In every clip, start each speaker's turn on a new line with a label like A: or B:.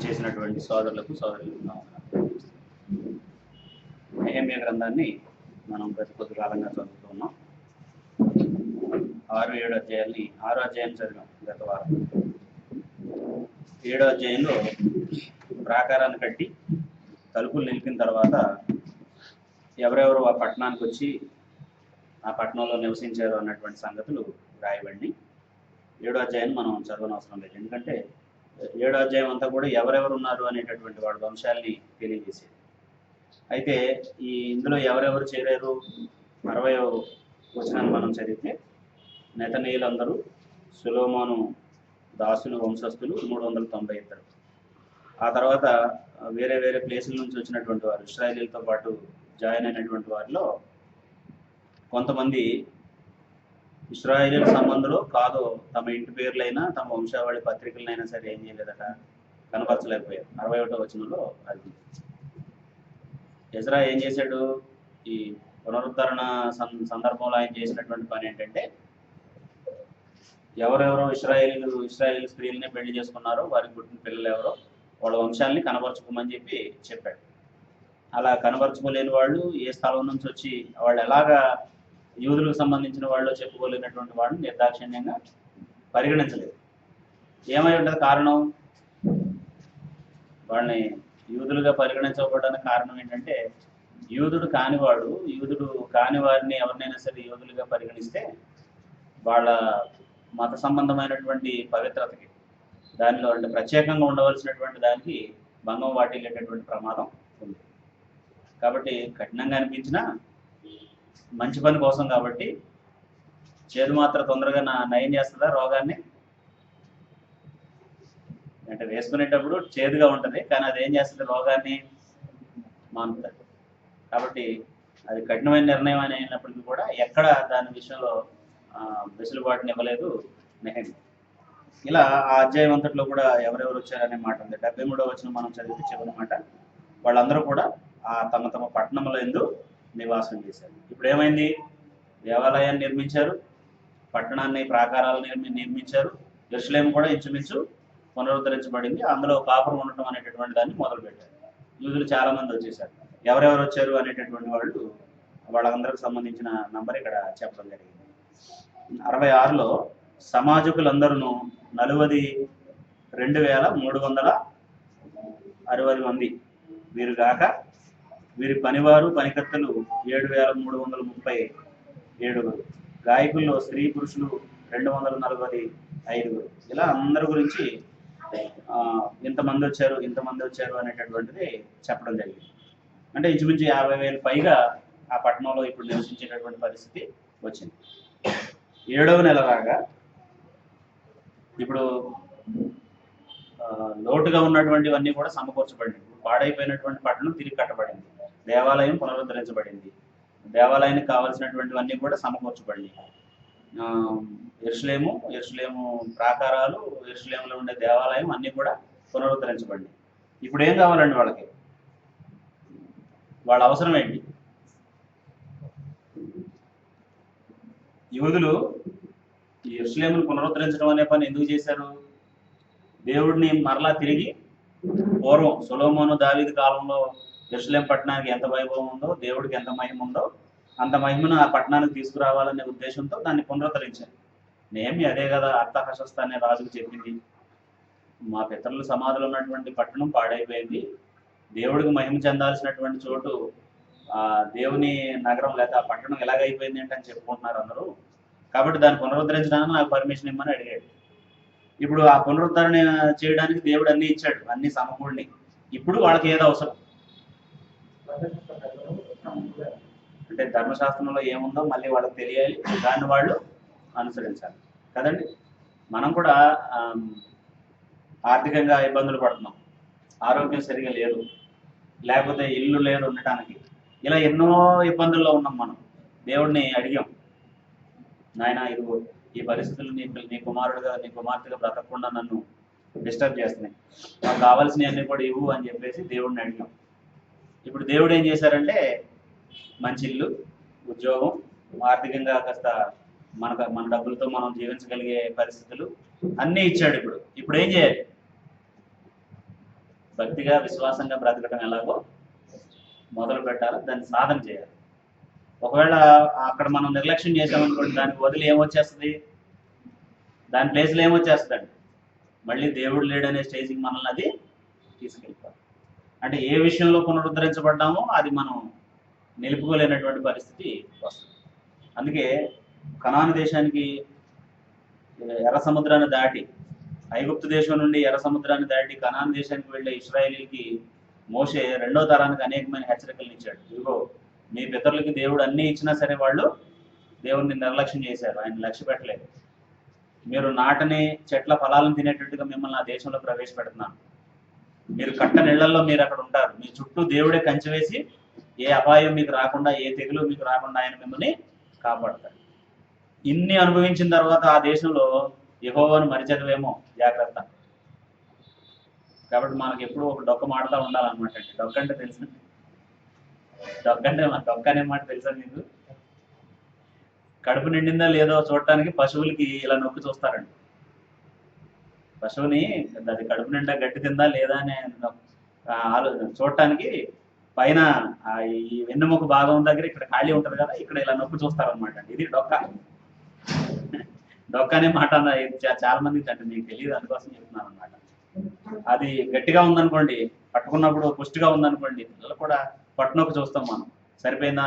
A: చేసినటువంటి సోదరులకు సోదరులకు నెహెమ్యా గ్రంథాన్ని మనం గత కొద్ది కాలంగా చదువుతూ ఉన్నాం. 6-7 అధ్యాయాల్ని 6వ అధ్యాయం చదివాం గత వారం. 7వ అధ్యాయంలో ప్రాకారాన్ని కట్టి తలుపులు నిలిపిన తర్వాత ఎవరెవరు ఆ పట్టణానికి వచ్చి ఆ పట్టణంలో నివసించారు అన్నటువంటి సంగతులు రాయబడి 7వ అధ్యాయాన్ని మనం చదవనవసరం లేదు. ఎందుకంటే 7వ అధ్యాయం అంతా కూడా ఎవరెవరు ఉన్నారు అనేటటువంటి వాళ్ళ వంశాలని తెలియజేసేది. అయితే ఇందులో ఎవరెవరు చేరారు 60వ వచనాన్ని మనం చదివితే నెతనీయులందరూ సొలొమోను దాసులు వంశస్థులు 392. ఆ తర్వాత వేరే వేరే ప్లేసుల నుంచి వచ్చినటువంటి వారు ఇశ్రాయేలీలతో పాటు జాయిన్ అయినటువంటి వారిలో కొంతమంది ఇశ్రాయేలీల సంబంధంలో కాదో తమ ఇంటి పేర్లైనా తమ వంశావళి పత్రికలైనా సరే ఏం చేయలేదట, కనపరచలేకపోయారు. 61వ వచనంలో అది ఎజ్రా ఏం చేశాడు? ఈ పునరుద్ధరణ సందర్భంలో ఆయన చేసినటువంటి పని ఏంటంటే ఎవరెవరో ఇశ్రాయేల్ స్త్రీలని పెళ్లి చేసుకున్నారో వారికి పుట్టిన పిల్లలు ఎవరో వాళ్ళ వంశాలని కనబరుచుకోమని చెప్పాడు. అలా కనబరుచుకోలేని వాళ్ళు ఏ స్థలం నుంచి వచ్చి వాళ్ళు ఎలాగా యూదులకు సంబంధించిన వాళ్ళు చెప్పుకోలేనటువంటి వాళ్ళని నిర్దాక్షిణ్యంగా పరిగణించలేదు. ఏమై ఉంటుంది కారణం? వాళ్ళని యూదులుగా పరిగణించకపోవడానికి కారణం ఏంటంటే యూదుడు కాని వారిని ఎవరినైనా సరే యూదులుగా పరిగణిస్తే వాళ్ళ మత సంబంధమైనటువంటి పవిత్రతకి దానిలో అంటే ప్రత్యేకంగా ఉండవలసినటువంటి దానికి భంగం వాటిల్లేటటువంటి ప్రమాదం ఉంది. కాబట్టి కఠినంగా అనిపించినా మంచి పని కోసం కాబట్టి చేదు మాత్రం తొందరగా నయం చేస్తుందా రోగాన్ని? అంటే వేసుకునేటప్పుడు చేదుగా ఉంటుంది, కానీ అది ఏం చేస్తుంది? రోగాన్ని మానుతుంది. కాబట్టి అది కఠినమైన నిర్ణయం అని అయినప్పటికీ కూడా ఎక్కడ దాని విషయంలో వెసులుబాటుని ఇవ్వలేదు నెహెమ్యా. ఇలా ఆ అధ్యాయం అంతట్లో కూడా ఎవరెవరు వచ్చారనే మాట ఉంది. 73వ వచనం మనం చదివితే చివరి మాట, వాళ్ళందరూ కూడా తమ తమ పట్టణంలో ఎందు నివాసం చేశారు. ఇప్పుడు ఏమైంది? దేవాలయాన్ని నిర్మించారు, పట్టణాన్ని ప్రాకారాలను నిర్మించారు, యెరూషలేము కూడా ఇంచుమించు పునరుద్ధరించబడింది. అందులో కాపురం ఉండటం అనేటటువంటి దాన్ని మొదలుపెట్టారు. యూదులు చాలా మంది వచ్చేసారు. ఎవరెవరు వచ్చారు అనేటటువంటి వాళ్ళందరికి సంబంధించిన నంబర్ ఇక్కడ చెప్పడం జరిగింది. 66లో సమాజకులందరూ 42,360 మంది. వీరు గాక వీరి పనివారు పనికత్తలు 7,337. గాయకుల్లో స్త్రీ పురుషులు 245. ఇలా అందరి గురించి ఇంతమంది వచ్చారు అనేటటువంటిది చెప్పడం జరిగింది. అంటే ఇంచుమించు 50,000 పైగా ఆ పట్టణంలో ఇప్పుడు నివసించేటటువంటి పరిస్థితి వచ్చింది. 7వ నెల రాగా ఇప్పుడు లోటుగా ఉన్నటువంటివన్నీ కూడా సమకూర్చబడింది. పాడైపోయినటువంటి పట్టణం తిరిగి కట్టబడింది, దేవాలయం పునరుద్ధరించబడింది, దేవాలయానికి కావాల్సినటువంటివన్నీ కూడా సమకూర్చబడింది. యెరూషలేము ప్రాకారాలు, యెరూషలేములో ఉండే దేవాలయం అన్నీ కూడా పునరుద్ధరించబడింది. ఇప్పుడు ఏం కావాలండి వాళ్ళకి? వాళ్ళ అవసరం ఏంటి? యూదులు ఈ యెరూషలేమును పునరుద్ధరించడం అనే పని ఎందుకు చేశారు? దేవుడిని మరలా తిరిగి పూర్వం సొలొమోను దావీదు కాలంలో యెరూషలేం పట్టణానికి ఎంత వైభవం ఉందో, దేవుడికి ఎంత మహిమ ఉందో అంత మహిమను ఆ పట్టణానికి తీసుకురావాలనే ఉద్దేశంతో దాన్ని పునరుద్ధరించారు. నేమి అదే కదా అర్తహషస్త అనే రాజుకు చెప్పింది. మా పితరుల సమాధులు ఉన్నటువంటి పట్టణం పాడైపోయింది, దేవుడికి మహిమ చెందాల్సినటువంటి చోటు దేవుని నగరం లేదా ఆ పట్టణం ఎలాగైపోయింది అని చెప్పుకుంటున్నారు అందరూ. కాబట్టి దాన్ని పునరుద్ధరించడానికి నాకు పర్మిషన్ ఇమ్మని అడిగాడు. ఇప్పుడు ఆ పునరుద్ధరణ చేయడానికి దేవుడు అన్ని ఇచ్చాడు, అన్ని సమకూడిని. ఇప్పుడు వాళ్ళకి ఏదో అవసరం అంటే ధర్మశాస్త్రంలో ఏముందో మళ్ళీ వాళ్ళకి తెలియాలి, దాన్ని వాళ్ళు అనుసరించాలి కదండి. మనం కూడా ఆర్థికంగా ఇబ్బందులు పడుతున్నాం, ఆరోగ్యం సరిగా లేదు, లేకపోతే ఇల్లు లేదు ఉండటానికి, ఇలా ఎన్నో ఇబ్బందుల్లో ఉన్నాం. మనం దేవుడిని అడిగాం, నాయన ఇదిగో ఈ పరిస్థితులు నీ కుమార్తెగా బ్రతకకుండా నన్ను డిస్టర్బ్ చేస్తున్నాయి, నాకు కావాల్సినవన్నీ కూడా ఇవ్వు అని చెప్పేసి దేవుడిని అడిగాం. ఇప్పుడు దేవుడు ఏం చేశారంటే మంచి ఇల్లు, ఉద్యోగం, ఆర్థికంగా కాస్త మన డబ్బులతో మనం జీవించగలిగే పరిస్థితులు అన్నీ ఇచ్చాడు. ఇప్పుడు ఏం చేయాలి? భక్తిగా విశ్వాసంగా బ్రతకడం ఎలాగో మొదలు పెట్టాలి, దాన్ని సాధన చేయాలి. ఒకవేళ అక్కడ మనం నిర్లక్ష్యం చేసామనుకోండి, దానికి వదిలి ఏమొచ్చేస్తుంది, దాని ప్లేస్లో ఏమొచ్చేస్తుందండి, మళ్ళీ దేవుడు లేడనే స్టేజ్కి మనల్ని అది తీసుకెళ్ళిపోవాలి. అంటే ఏ విషయంలో పునరుద్ధరించబడ్డామో అది మనం నిలుపుకోలేనటువంటి పరిస్థితి వస్తుంది. అందుకే కనాను దేశానికి ఎర్ర సముద్రాన్ని దాటి, ఐగుప్తు దేశం నుండి ఎర్ర సముద్రాన్ని దాటి కనాను దేశానికి వెళ్ళే ఇశ్రాయేలీకి మోషే రెండో తరానికి అనేకమైన హెచ్చరికలను ఇచ్చాడు. ఇదిగో మీ పితరులకి దేవుడు అన్నీ ఇచ్చినా సరే వాళ్ళు దేవుడిని నిర్లక్ష్యం చేశారు, ఆయన లక్ష్య పెట్టలేదు. మీరు నాటని చెట్ల ఫలాలను తినేటట్టుగా మిమ్మల్ని ఆ దేశంలో ప్రవేశపెడుతున్నాను. మీరు కట్ట నీళ్లలో మీరు అక్కడ ఉంటారు, మీ చుట్టూ దేవుడే కంచె వేసి ఏ అపాయం మీకు రాకుండా, ఏ తెగులు మీకు రాకుండా ఆయన మిమ్మల్ని కాపాడతాడు. ఇన్ని అనుభవించిన తర్వాత ఆ దేశంలో యెహోవాను మరిచదవేమో, జాగ్రత్త. కాబట్టి మనకి ఎప్పుడు ఒక డొక్క మాటలా ఉండాలన్నమాట అండి. డొక్క అంటే తెలుసు, డొక్క అంటే మన డొక్క అనే మాట తెలుసా మీకు? కడుపు నిండిందా లేదో చూడటానికి పశువులకి ఇలా నొక్కి చూస్తారండి. పశువుని అది కడుపు నిండా గడ్డి తిందా లేదా అని చూడటానికి పైన ఈ వెన్నుముక భాగం దగ్గర ఇక్కడ ఖాళీ ఉంటుంది కదా, ఇక్కడ ఇలా నొక్కి చూస్తారనమాట అండి. ఇది డొక్క. డొక్క అనే మాట చాలా మందికి అంటే మీకు తెలియదు, అందుకోసం చెప్తున్నాను అనమాట. అది గట్టిగా ఉందనుకోండి, పట్టుకున్నప్పుడు పుష్టిగా ఉందనుకోండి, పిల్లలు కూడా పట్టునొక్కి చూస్తాం మనం. సరిపోయిందా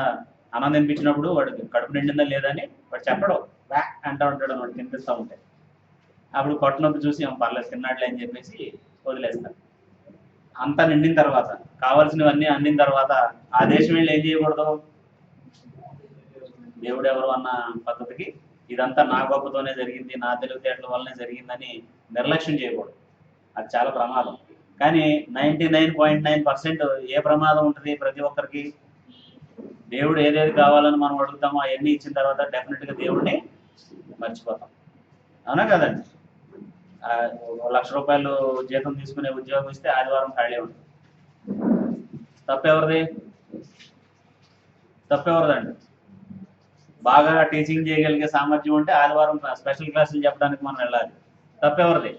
A: అన్నం తినిపించినప్పుడు వాడికి కడుపు నిండిందా లేదా అని వాడు చెప్పడం బ్యా అంటూ ఉంటాడు అనమాట, తినిపిస్తూ ఉంటాయి. అప్పుడు పట్టునొప్పి చూసి పర్లేదు తిన్నాడులే అని చెప్పేసి వదిలేస్తారు. అంతా నిండిన తర్వాత, కావాల్సినవన్నీ అందిన తర్వాత ఆ దేశం వెళ్ళి ఏం చేయకూడదు, దేవుడు ఎవరు అన్న పద్ధతికి ఇదంతా నా గొప్పతోనే జరిగింది, నా తెలివితేటల వల్లనే జరిగిందని నిర్లక్ష్యం చేయకూడదు. అది చాలా ప్రమాదం. కానీ 99.9% ఏ ప్రమాదం ఉంటుంది ప్రతి ఒక్కరికి? దేవుడు ఏదేది కావాలని మనం అడుగుతామో అవన్నీ ఇచ్చిన తర్వాత డెఫినెట్గా దేవుడిని మర్చిపోతాం. అవునా కదండి? 1,00,000 రూపాయలు జీతం తీసుకునే ఉద్యోగం ఇస్తే ఆదివారం ఖాళీ ఉంటుంది. తప్పెవరిది? తప్పెవరిదండి? బాగా టీచింగ్ చేయగలిగే సామర్థ్యం ఉంటే ఆదివారం స్పెషల్ క్లాసులు చెప్పడానికి మనం వెళ్ళాలి. తప్పెవరిది?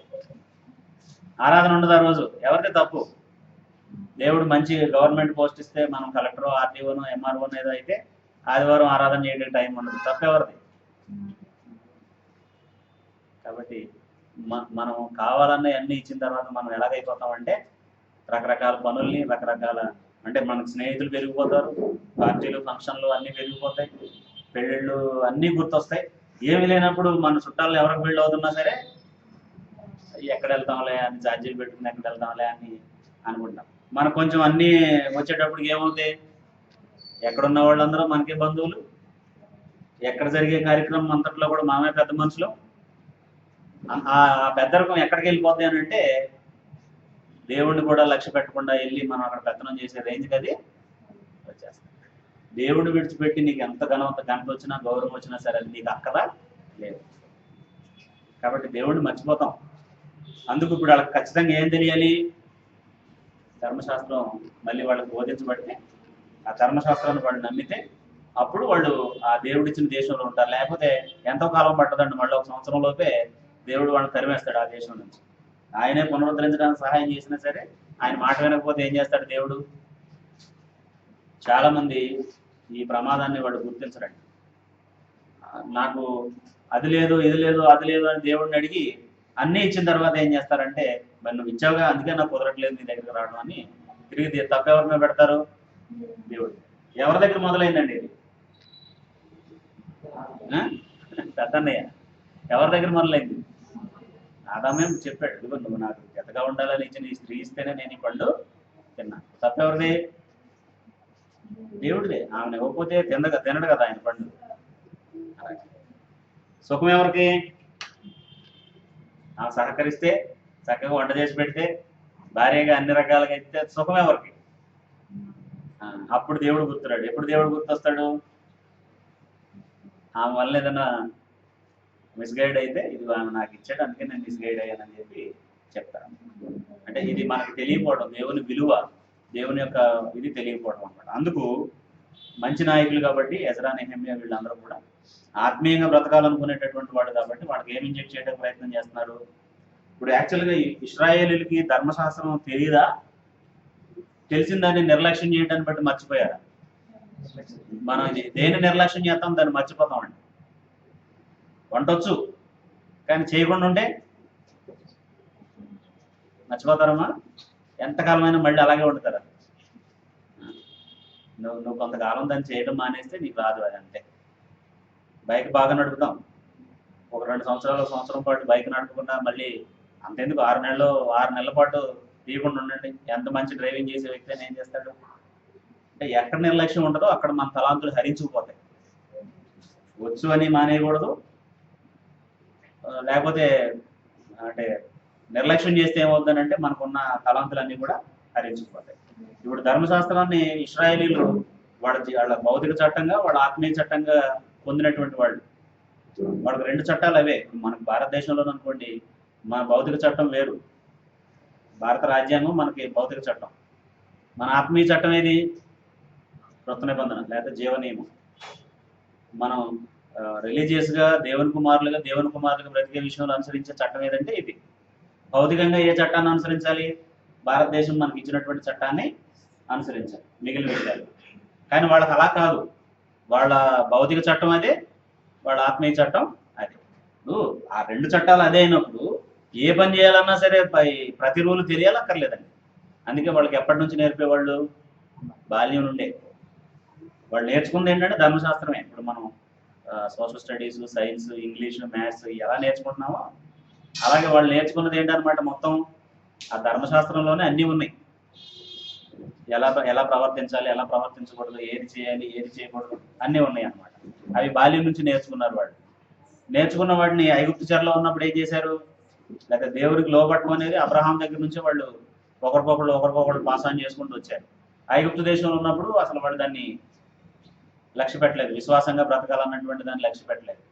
A: ఆరాధన ఉండదు ఆ రోజు, ఎవరిది తప్పు? దేవుడు మంచి గవర్నమెంట్ పోస్ట్ ఇస్తే మనం కలెక్టర్, ఆర్టీఓను, ఎంఆర్ఓను ఏదో అయితే ఆదివారం ఆరాధన చేయడానికి టైం ఉండదు. తప్పెవరిది? కాబట్టి మనం కావాలన్న అన్ని ఇచ్చిన తర్వాత మనం ఎలాగైపోతామంటే రకరకాల పనుల్ని, రకరకాల అంటే మనకు స్నేహితులు పెరిగిపోతారు, పార్టీలు ఫంక్షన్లు అన్నీ పెరిగిపోతాయి, పెళ్ళిళ్ళు అన్నీ గుర్తొస్తాయి. ఏమి లేనప్పుడు మన చుట్టాలు ఎవరికి పెళ్ళి అవుతున్నా సరే ఎక్కడ వెళ్తాంలే అని ఛార్జీలు పెట్టుకుని ఎక్కడ వెళ్తాంలే అని అనుకుంటాం. మనకు కొంచెం అన్నీ వచ్చేటప్పటికి ఏమవుతాయి, ఎక్కడున్న వాళ్ళందరూ మనకే బంధువులు, ఎక్కడ జరిగే కార్యక్రమం అంతట్లో కూడా మనమే పెద్ద మనుషులు. ఆ పెద్దరికం ఎక్కడికి వెళ్ళిపోద్ది అని అంటే దేవుడిని కూడా లక్ష్య పెట్టకుండా వెళ్ళి మనం అక్కడ పెత్తనం చేసే రేంజ్కి అది వచ్చేస్తాం. దేవుడు విడిచిపెట్టి నీకు ఎంత గంట వచ్చినా గౌరవం వచ్చినా సరే అది నీకు అక్కదా లేదు. కాబట్టి దేవుడిని మర్చిపోతాం. అందుకు ఇప్పుడు వాళ్ళకి ఖచ్చితంగా ఏం తెలియాలి? ధర్మశాస్త్రం మళ్ళీ వాళ్ళకి బోధించబడితే, ఆ ధర్మశాస్త్రాన్ని వాళ్ళు నమ్మితే అప్పుడు వాళ్ళు ఆ దేవుడిచ్చిన దేశంలో ఉంటారు. లేకపోతే ఎంతో కాలం పట్టదండి, మళ్ళీ 1 సంవత్సరం లోపే దేవుడు వాళ్ళని తరిమేస్తాడు ఆ దేశం నుంచి. ఆయనే పునరుద్ధరించడానికి సహాయం చేసినా సరే ఆయన మాట వినకపోతే ఏం చేస్తాడు దేవుడు? చాలా మంది ఈ ప్రమాదాన్ని వాళ్ళు గుర్తించరండి. నాకు అది లేదు, ఇది లేదు, అది లేదు అని దేవుడిని అడిగి అన్నీ ఇచ్చిన తర్వాత ఏం చేస్తారంటే, మరి నువ్వు ఇచ్చావుగా అందుకే నాకు కుదరట్లేదు నీ దగ్గరికి రావడం అని తిరిగి తప్పెవరి మీద పెడతారు? దేవుడు. ఎవరి దగ్గర మొదలైందండి ఇది? పెద్దన్నయ్య. ఎవరి దగ్గర మొదలైంది? ఆదామే చెప్పాడు, ఇదిగో నువ్వు నాకు జతగా ఉండాలని ఇచ్చిన ఈ స్త్రీ ఇస్తేనే నేను ఈ పండు తిన్నా. తప్పెవరిది? దేవుడిదే. ఆమెను ఇవ్వకపోతే తినడు కదా ఆయన పండు. సుఖం ఎవరికి? ఆమె సహకరిస్తే, చక్కగా వంట చేసి పెడితే, భార్యగా అన్ని రకాలుగా ఇస్తే సుఖం ఎవరికి? అప్పుడు దేవుడు గుర్తురాడు. ఎప్పుడు దేవుడు గుర్తొస్తాడు? ఆమె వల్ల ఏదైనా మిస్గైడ్ అయితే ఇది ఆమె నాకు ఇచ్చాడు అందుకే నేను మిస్గైడ్ అయ్యానని చెప్పి చెప్తాను. అంటే ఇది మనకు తెలియకపోవడం, దేవుని విలువ, దేవుని యొక్క ఇది తెలియకపోవడం అనమాట. అందుకు మంచి నాయకులు కాబట్టి ఎజ్రా, నెహెమ్యా వీళ్ళందరూ కూడా ఆత్మీయంగా బ్రతకాలనుకునేటటువంటి వాడు కాబట్టి వాళ్ళకి ఏమి ఇంజెక్ట్ చేయడానికి ప్రయత్నం చేస్తున్నారు. ఇప్పుడు యాక్చువల్గా ఇశ్రాయేలీలకి ధర్మశాస్త్రం తెలియదా? తెలిసిన దాన్ని నిర్లక్ష్యం చేయడాన్ని బట్టి మర్చిపోయారా? మనం దేని నిర్లక్ష్యం చేస్తాం, దాన్ని మర్చిపోతామండి. వంటొచ్చు కానీ చేయకుండా ఉంటే మర్చిపోతారమ్మా? ఎంతకాలమైనా మళ్ళీ అలాగే వండుతారా? నువ్వు కొంతకాలం దాన్ని చేయడం మానేస్తే నీకు రాదు, అది అంతే. బైక్ బాగా నడుపుతాం, ఒక 2 సంవత్సరం పాటు బైక్ నడుపుకున్నా మళ్ళీ అంతెందుకు 6 నెలల పాటు తీయకుండా ఉండండి. ఎంత మంచి డ్రైవింగ్ చేసే వ్యక్తి అని ఏం చేస్తాడు అంటే, ఎక్కడ నిర్లక్ష్యం ఉంటుందో అక్కడ మన తలాంతులు హరించుకుపోతాయి. వచ్చు అని మానేయకూడదు, లేకపోతే అంటే నిర్లక్ష్యం చేస్తే ఏమవుతుందంటే మనకున్న తలాంతులన్నీ కూడా హరించుకుపోతాయి. ఇప్పుడు ధర్మశాస్త్రాన్ని ఇశ్రాయేలీలు వాళ్ళ భౌతిక చట్టంగా, వాళ్ళ ఆత్మీయ చట్టంగా పొందినటువంటి వాళ్ళు. వాళ్ళకి 2 చట్టాలు అవే. మనకు భారతదేశంలో అనుకోండి, మన భౌతిక చట్టం వేరు, భారత రాజ్యాంగం మనకి భౌతిక చట్టం. మన ఆత్మీయ చట్టం ఏది? కృత నిబంధన లేదా జీవ నియమం. మనం రిలీజియస్గా దేవుని కుమారులుగా బ్రతికే విషయంలో అనుసరించే చట్టం ఏదంటే ఇది. భౌతికంగా ఏ చట్టాన్ని అనుసరించాలి? భారతదేశం మనకి ఇచ్చినటువంటి చట్టాన్ని అనుసరించాలి మిగిలిన విషయాలు. కానీ వాళ్ళకి అలా కాదు, వాళ్ళ భౌతిక చట్టం అదే, వాళ్ళ ఆత్మీయ చట్టం అదే. ఆ 2 చట్టాలు అదే అయినప్పుడు ఏ పని చేయాలన్నా సరే ప్రతి రూలు తెలియాలక్కర్లేదండి. అందుకే వాళ్ళకి ఎప్పటి నుంచి నేర్పేవాళ్ళు? బాల్యం నుండే. వాళ్ళు నేర్చుకుంది ఏంటంటే ధర్మశాస్త్రమే. ఇప్పుడు మనం social studies, science, English, maths ఎలా నేర్చుకుంటున్నామో అలాగే వాళ్ళు నేర్చుకున్నది ఏంటనమాట, మొత్తం ఆ ధర్మశాస్త్రంలోనే అన్నీ ఉన్నాయి. ఎలా ప్రవర్తించాలి, ఎలా ప్రవర్తించకూడదు, ఏది చేయాలి, ఏది చేయకూడదు అన్నీ ఉన్నాయి అన్నమాట. అవి బాల్యం నుంచి నేర్చుకున్నారు వాళ్ళు. నేర్చుకున్న వాటిని ఐగుప్తు చెరలో ఉన్నప్పుడు ఏం చేశారు? లేకపోతే దేవుడికి లోబట్టం అనేది అబ్రహాం దగ్గర నుంచి వాళ్ళు ఒకరికొకరు పాస్ ఆన్ చేసుకుంటూ వచ్చారు. ఐగుప్తు దేశంలో ఉన్నప్పుడు అసలు వాళ్ళు దాన్ని లక్ష్య పెట్టలేదు, విశ్వాసంగా బ్రతకాలన్నటువంటి దాన్ని లక్ష్య పెట్టలేదు.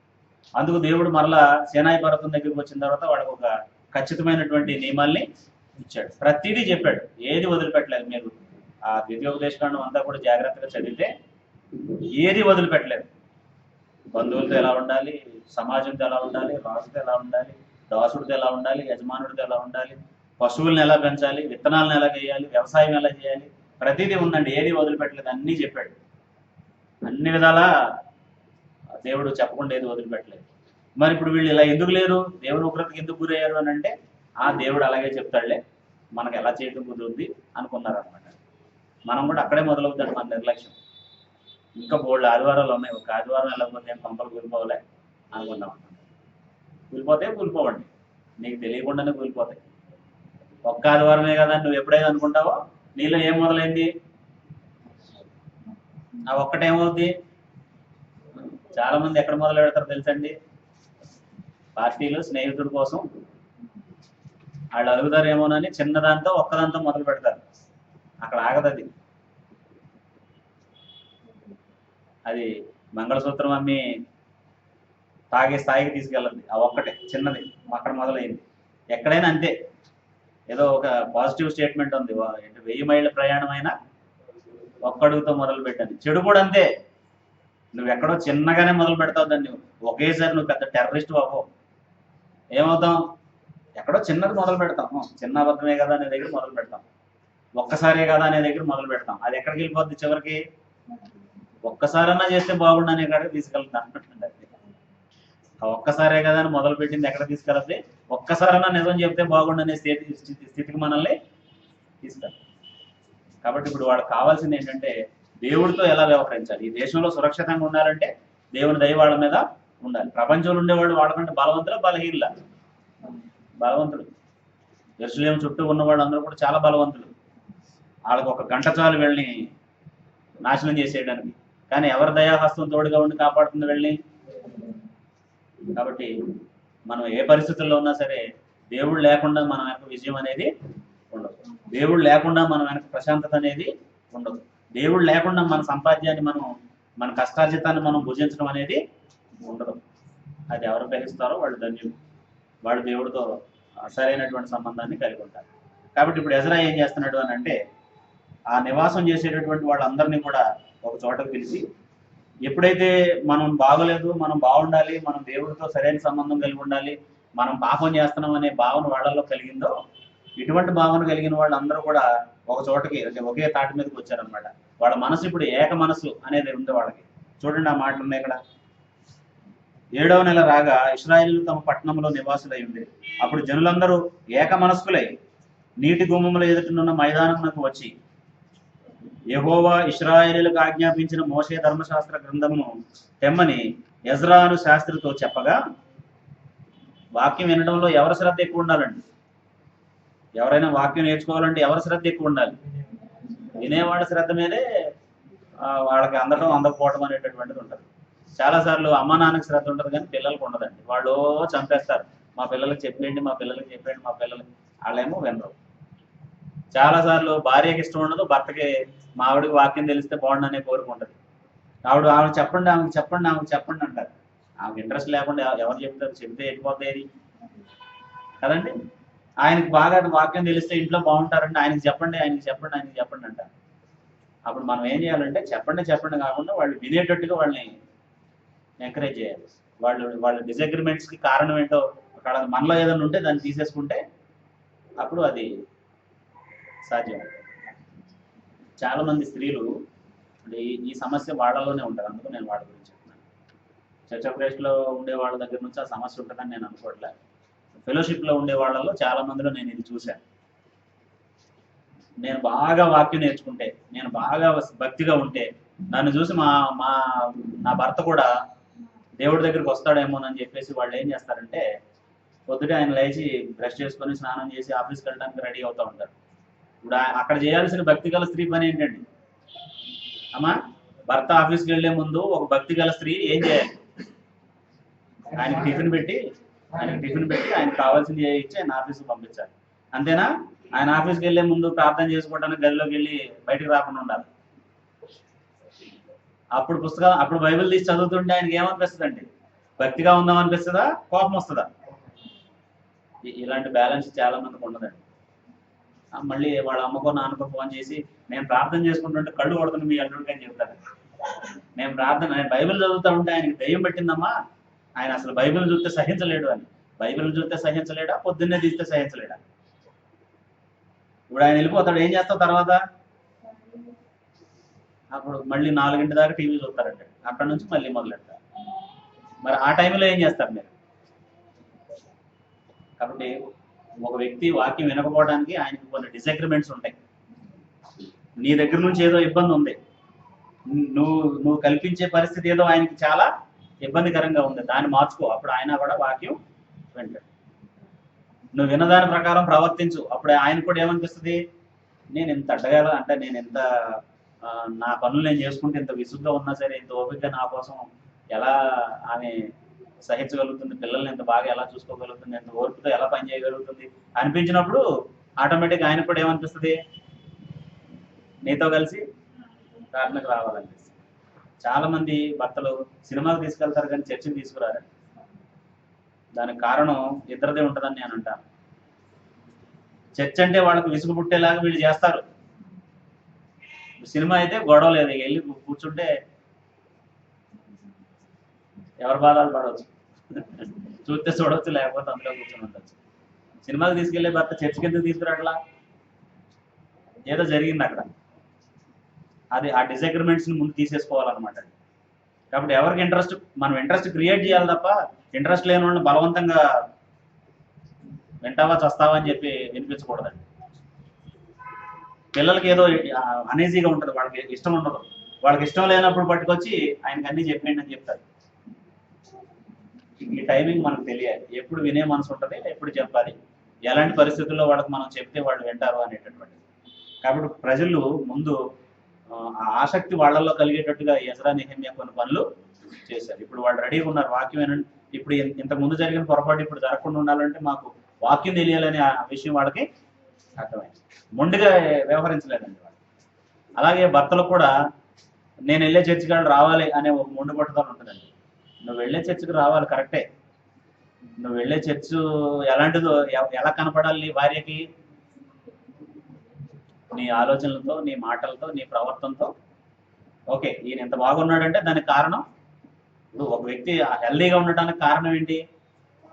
A: అందుకు దేవుడు మరలా సేనాయి పర్వతం దగ్గరికి వచ్చిన తర్వాత వాళ్ళకు ఒక ఖచ్చితమైనటువంటి నియమాల్ని ఇచ్చాడు, ప్రతిదీ చెప్పాడు, ఏది వదిలిపెట్టలేదు. మీరు ఆ ద్వితీయోపదేశకాండం అంతా కూడా జాగ్రత్తగా చదివితే ఏది వదిలిపెట్టలేదు. బంధువులతో ఎలా ఉండాలి, సమాజంతో ఎలా ఉండాలి, రాజుతో ఎలా ఉండాలి, దాసుడితో ఎలా ఉండాలి, యజమానుడితో ఎలా ఉండాలి, పశువులను ఎలా పెంచాలి, విత్తనాలను ఎలా చేయాలి, వ్యవసాయం ఎలా చేయాలి, ప్రతిదీ ఉందండి, ఏది వదిలిపెట్టలేదు, అన్నీ చెప్పాడు. అన్ని విధాలా దేవుడు చెప్పకుండా ఏది వదిలిపెట్టలేదు. మరి ఇప్పుడు వీళ్ళు ఇలా ఎందుకు లేరు, దేవుని ఉగ్రతకి ఎందుకు గురయ్యారు అని అంటే, ఆ దేవుడు అలాగే చెప్తాడులే, మనకు ఎలా చేయడం కుదురుద్ది అనుకున్నారనమాట. మనం కూడా అక్కడే మొదలవుతాడు మన నిర్లక్ష్యం. ఇంకా బోల్డ్ ఆదివారాలు ఉన్నాయి, ఒక ఆదివారం వెళ్ళకపోతే ఏం పంపలు కూలిపోవాలే అనుకున్నాం. కూలిపోవండి, నీకు తెలియకుండానే కూలిపోతాయి. ఒక్క ఆదివారమే కదా నువ్వు ఎప్పుడైనా అనుకుంటావో నీలో ఏం మొదలైంది, ఆ ఒక్కటేమవుద్ది. చాలా మంది ఎక్కడ మొదలు పెడతారు తెలుసండి, పార్టీలు, స్నేహితుడి కోసం వాళ్ళు అడుగుతారేమోనని చిన్నదాంతో ఒక్కదాంతో మొదలు పెడతారు. అక్కడ ఆగదు అది మంగళసూత్రం అమ్మి తాగే స్థాయికి తీసుకెళ్ళదు. ఆ ఒక్కటే చిన్నది అక్కడ మొదలైంది. ఎక్కడైనా అంతే, ఏదో ఒక పాజిటివ్ స్టేట్మెంట్ ఉంది, 1000 మైళ్ళ ప్రయాణం అయినా ఒక్కడుగుతో మొదలు పెట్టాను. చెడు కూడా అంతే, నువ్వు ఎక్కడో చిన్నగానే మొదలు పెడతావు దాన్ని, ఒకేసారి నువ్వు పెద్ద టెర్రరిస్ట్ అవ్వవు. ఏమవుతాం, ఎక్కడో చిన్నది మొదలు పెడతాం, చిన్న అబద్ధమే కదా అనే దగ్గర మొదలు పెడతాం, ఒక్కసారే కదా అనే దగ్గర మొదలు పెడతాం. అది ఎక్కడికి వెళ్ళిపోద్ది చివరికి, ఒక్కసారన్నా చేస్తే బాగుండు అనే కాడికి తీసుకెళ్తాను. ఆ ఒక్కసారే కదా అని మొదలు పెట్టింది ఎక్కడ తీసుకెళ్తే, ఒక్కసారన్నా నిజం చెప్తే బాగుండు అనే స్థితికి మనల్ని తీసుకెళ్తాం. కాబట్టి ఇప్పుడు వాళ్ళకి కావాల్సింది ఏంటంటే దేవుడితో ఎలా వ్యవహరించాలి. ఈ దేశంలో సురక్షితంగా ఉండాలంటే దేవుని దయ వాళ్ళ మీద ఉండాలి. ప్రపంచంలో ఉండేవాళ్ళు వాళ్ళకంటే బలవంతులు, బలహీనుల? బలవంతులు. యెరూషలేము చుట్టూ ఉన్న వాళ్ళు అందరూ కూడా చాలా బలవంతులు. వాళ్ళకి ఒక గంట చాలు వీళ్ళని నాశనం చేసేయడానికి. కానీ ఎవరి దయాహస్తం తోడుగా ఉండి కాపాడుతుంది వీళ్ళని? కాబట్టి మనం ఏ పరిస్థితుల్లో ఉన్నా సరే దేవుడు లేకుండా మన వెనక విజయం అనేది ఉండదు, దేవుడు లేకుండా మన వెనక ప్రశాంతత అనేది ఉండదు, దేవుడు లేకుండా మన సంపాద్యాన్ని మన కష్టార్జితాన్ని మనం భుజించడం అనేది ఉండదు. అది ఎవరు గ్రహిస్తారో వాళ్ళు ధన్యులు, వాళ్ళు దేవుడితో సరైనటువంటి సంబంధాన్ని కలిగి ఉంటారు. కాబట్టి ఇప్పుడు ఎజ్రా ఏం చేస్తున్నాడు అని అంటే, ఆ నివాసం చేసేటటువంటి వాళ్ళందరినీ కూడా ఒక చోటకు పిలిచి, ఎప్పుడైతే మనం బాగలేదు, మనం బాగుండాలి, మనం దేవుడితో సరైన సంబంధం కలిగి ఉండాలి, మనం పాపం చేస్తున్నాం అనే భావన వాళ్ళల్లో కలిగిందో ఇటువంటి భావన కలిగిన వాళ్ళు అందరూ కూడా ఒక చోటకి ఒకే తాటి మీదకి వచ్చారనమాట. వాళ్ళ మనసు ఇప్పుడు ఏక మనసు అనేది ఉంది వాళ్ళకి. చూడండి ఆ మాటలు ఉన్నాయి ఇక్కడ. 7వ నెల రాగా ఇశ్రాయేలు తమ పట్టణంలో నివాసులై ఉంది. అప్పుడు జనులందరూ ఏక మనస్కులై నీటి గుమ్మముల ఎదుటనున్న మైదానమునకు వచ్చి యెహోవా ఇశ్రాయేలులకు ఆజ్ఞాపించిన మోషే ధర్మశాస్త్ర గ్రంథమును తెమ్మని ఎజ్రాను శాస్త్రితో చెప్పగా, వాక్యం వినడంలో ఎవరి శ్రద్ధ ఎక్కువ ఉండాలండి? ఎవరైనా వాక్యం నేర్చుకోవాలంటే ఎవరి శ్రద్ధ ఎక్కువ ఉండాలి? వినేవాడి శ్రద్ధ మీదే వాళ్ళకి అందడం అందకపోవడం అనేటటువంటిది ఉంటుంది. చాలాసార్లు అమ్మ నాన్నకి శ్రద్ధ ఉంటుంది కానీ పిల్లలకు ఉండదండి. వాళ్ళు చంపేస్తారు, మా పిల్లలకి చెప్పేయండి, మా పిల్లలకి చెప్పేయండి, మా పిల్లలకి. వాళ్ళేమో వినరు. చాలాసార్లు భార్యకి ఇష్టం ఉండదు, భర్తకి మా ఆవిడకి వాక్యం తెలిస్తే బాగుండు అనే కోరిక ఉంటుంది. ఆవిడ చెప్పండి, ఆమెకు చెప్పండి, ఆమెకు చెప్పండి అంటారు. ఆమెకు ఇంట్రెస్ట్ లేకుండా ఎవరు చెప్తారు? చెప్తే వెళ్ళిపోతాయి కదండి. ఆయనకి బాగా వాక్యం తెలిస్తే ఇంట్లో బాగుంటారండి, ఆయనకి చెప్పండి, ఆయనకి చెప్పండి, ఆయనకి చెప్పండి అంటారు. అప్పుడు మనం ఏం చేయాలంటే చెప్పండి చెప్పండి కాకుండా వాళ్ళు వినేటట్టుగా వాళ్ళని ఎంకరేజ్ చేయాలి. వాళ్ళ డిసగ్రిమెంట్స్కి కారణం ఏంటో అక్కడ మనలో ఏదైనా ఉంటే దాన్ని తీసేసుకుంటే అప్పుడు అది సాధ్యం. చాలా మంది స్త్రీలు అంటే ఈ సమస్య వాళ్ళలోనే ఉంటుంది. అందుకు నేను వాళ్ళ గురించి చెప్తున్నాను. చర్చ్ ఆఫ్ క్రైస్ట్లో ఉండే వాళ్ళ దగ్గర నుంచి ఆ సమస్య ఉంటుందని నేను అనుకోవట్లే. ఫెలోషిప్లో ఉండే వాళ్ళలో చాలా మందిలో నేను ఇది చూశాను. నేను బాగా వాక్యం నేర్చుకుంటే, నేను బాగా భక్తిగా ఉంటే నన్ను చూసి నా భర్త కూడా దేవుడి దగ్గరికి వస్తాడేమోనని చెప్పేసి వాళ్ళు ఏం చేస్తారంటే పొద్దుటే ఆయన లేచి బ్రష్ చేసుకొని స్నానం చేసి ఆఫీస్కి వెళ్ళడానికి రెడీ అవుతూ ఉంటారు. ఇప్పుడు అక్కడ చేయాల్సిన భక్తి గల స్త్రీ పని ఏంటండి? అమ్మా, భర్త ఆఫీస్కి వెళ్లే ముందు ఒక భక్తి గల స్త్రీ ఏం చేయాలి? ఆయనకి టిఫిన్ పెట్టి ఆయనకు కావాల్సింది ఇచ్చి ఆయన ఆఫీస్కి పంపించాలి. అంతేనా? ఆయన ఆఫీస్కి వెళ్లే ముందు ప్రార్థన చేసుకోవడానికి గదిలోకి వెళ్ళి బయటకు రాకుండా ఉండాలి. అప్పుడు బైబిల్ తీసి చదువుతుంటే ఆయనకి ఏమనిపిస్తుంది అండి? భక్తిగా ఉందాం అనిపిస్తుందా? కోపం వస్తుందా? ఇలాంటి బ్యాలెన్స్ చాలా మందికి ఉండదండి. మళ్ళీ వాళ్ళ అమ్మకో నాన్నకో ఫోన్ చేసి నేను ప్రార్థన చేసుకుంటుంటే కళ్ళు కొడుతుంది మీ అల్లుడికి అని చెప్తాను. నేను బైబిల్ చదువుతా ఉంటే ఆయనకి దయ్యం పెట్టిందమ్మా, ఆయన అసలు బైబిల్ చూస్తే సహించలేడు అని. బైబిల్ చూస్తే సహించలేడా? పొద్దున్నే తీస్తే సహించలేడా? ఇప్పుడు ఆయన వెళ్ళిపోతాడు, ఏం చేస్తావు తర్వాత? అప్పుడు మళ్ళీ 4 దాకా టీవీ చూస్తారంటే అక్కడ నుంచి మళ్ళీ మొదలెడతారు. మరి ఆ టైంలో ఏం చేస్తారు మీరు? కాబట్టి ఒక వ్యక్తి వాక్యం వినకపోవడానికి ఆయనకి కొన్ని డిసగ్రిమెంట్స్ ఉంటాయి. నీ దగ్గర నుంచి ఏదో ఇబ్బంది ఉంది, నువ్వు కల్పించే పరిస్థితి ఏదో ఆయనకి చాలా ఇబ్బందికరంగా ఉంది, దాన్ని మార్చుకో. అప్పుడు ఆయన కూడా వాక్యం వింటాడు. నువ్వు విన్నదాని ప్రకారం ప్రవర్తించు. అప్పుడు ఆయన కూడా ఏమనిపిస్తుంది? నేను ఇంత అడ్డగాల అంటే నేను ఎంత నా పనులు నేను చేసుకుంటే ఇంత విసుగ్గా ఉన్నా సరే, ఇంత ఓపికగా నా కోసం ఎలా ఆమె సహించగలుగుతుంది, పిల్లల్ని ఎంత బాగా ఎలా చూసుకోగలుగుతుంది, ఎంత ఓర్పుతో ఎలా పని చేయగలుగుతుంది అనిపించినప్పుడు ఆటోమేటిక్గా ఆయన కూడా ఏమనిపిస్తుంది? నీతో కలిసి ప్రార్థనకు రావాలనిపిస్తుంది. చాలా మంది భర్తలు సినిమాకు తీసుకెళ్తారు కానీ చర్చికి తీసుకురారండి. దానికి కారణం ఇద్దరిదే ఉంటుందని నేను అంటాను. చర్చ్ అంటే వాళ్ళకి విసుగు పుట్టేలాగా వీళ్ళు చేస్తారు. సినిమా అయితే గొడవ లేదు, వెళ్ళి కూర్చుంటే ఎవరి బాధలు పడవచ్చు, చూస్తే చూడవచ్చు, లేకపోతే అందులో కూర్చొని ఉండొచ్చు. సినిమాకి తీసుకెళ్లే భర్త చర్చికి ఎందుకు తీసుకురాట్లా? ఏదో జరిగింది అక్కడ. అది ఆ డిసగ్రిమెంట్స్ని ముందు తీసేసుకోవాలన్నమాట. కాబట్టి ఎవరికి మనం ఇంట్రెస్ట్ క్రియేట్ చేయాలి తప్ప ఇంట్రెస్ట్ లేని వాళ్ళని బలవంతంగా వింటావా చస్తావా అని చెప్పి వినిపించకూడదండి. పిల్లలకి ఏదో అనీజీగా ఉంటుంది, వాళ్ళకి ఇష్టం ఉండదు. వాళ్ళకి ఇష్టం లేనప్పుడు పట్టుకొచ్చి ఆయనకి అన్నీ చెప్పేయండి అని చెప్తారు. ఈ టైమింగ్ మనకు తెలియాలి, ఎప్పుడు వినే మనసు ఉంటుంది, ఎప్పుడు చెప్పాలి, ఎలాంటి పరిస్థితుల్లో వాళ్ళకి మనం చెప్తే వాళ్ళు వింటారు అనేటటువంటిది. కాబట్టి ప్రజలు ముందు ఆ ఆసక్తి వాళ్ళల్లో కలిగేటట్టుగా ఎజ్రా నెహెమ్యా కొన్ని పనులు చేశారు. ఇప్పుడు వాళ్ళు రెడీగా ఉన్నారు వాక్యం ఏనండి. ఇప్పుడు ఇంతకు ముందు జరిగిన పొరపాటు ఇప్పుడు జరగకుండా ఉండాలంటే మాకు వాక్యం తెలియాలనే ఆ విషయం వాళ్ళకి అర్థమైంది. మొండిగా వ్యవహరించలేదండి వాళ్ళు. అలాగే భర్తలు కూడా నేను వెళ్ళే చర్చికి వాళ్ళు రావాలి అనే ఒక మొండి పట్టుదల ఉంటుందండి. నువ్వు వెళ్ళే చర్చికి రావాలి కరెక్టే, నువ్వు వెళ్ళే చర్చ్ ఎలాంటిదో ఎలా కనపడాలి భార్యకి? నీ ఆలోచనలతో, నీ మాటలతో, నీ ప్రవర్తనతో. ఓకే, ఈయన ఎంత బాగున్నాడంటే దానికి కారణం, ఇప్పుడు ఒక వ్యక్తి హెల్దీగా ఉండటానికి కారణం ఏంటి?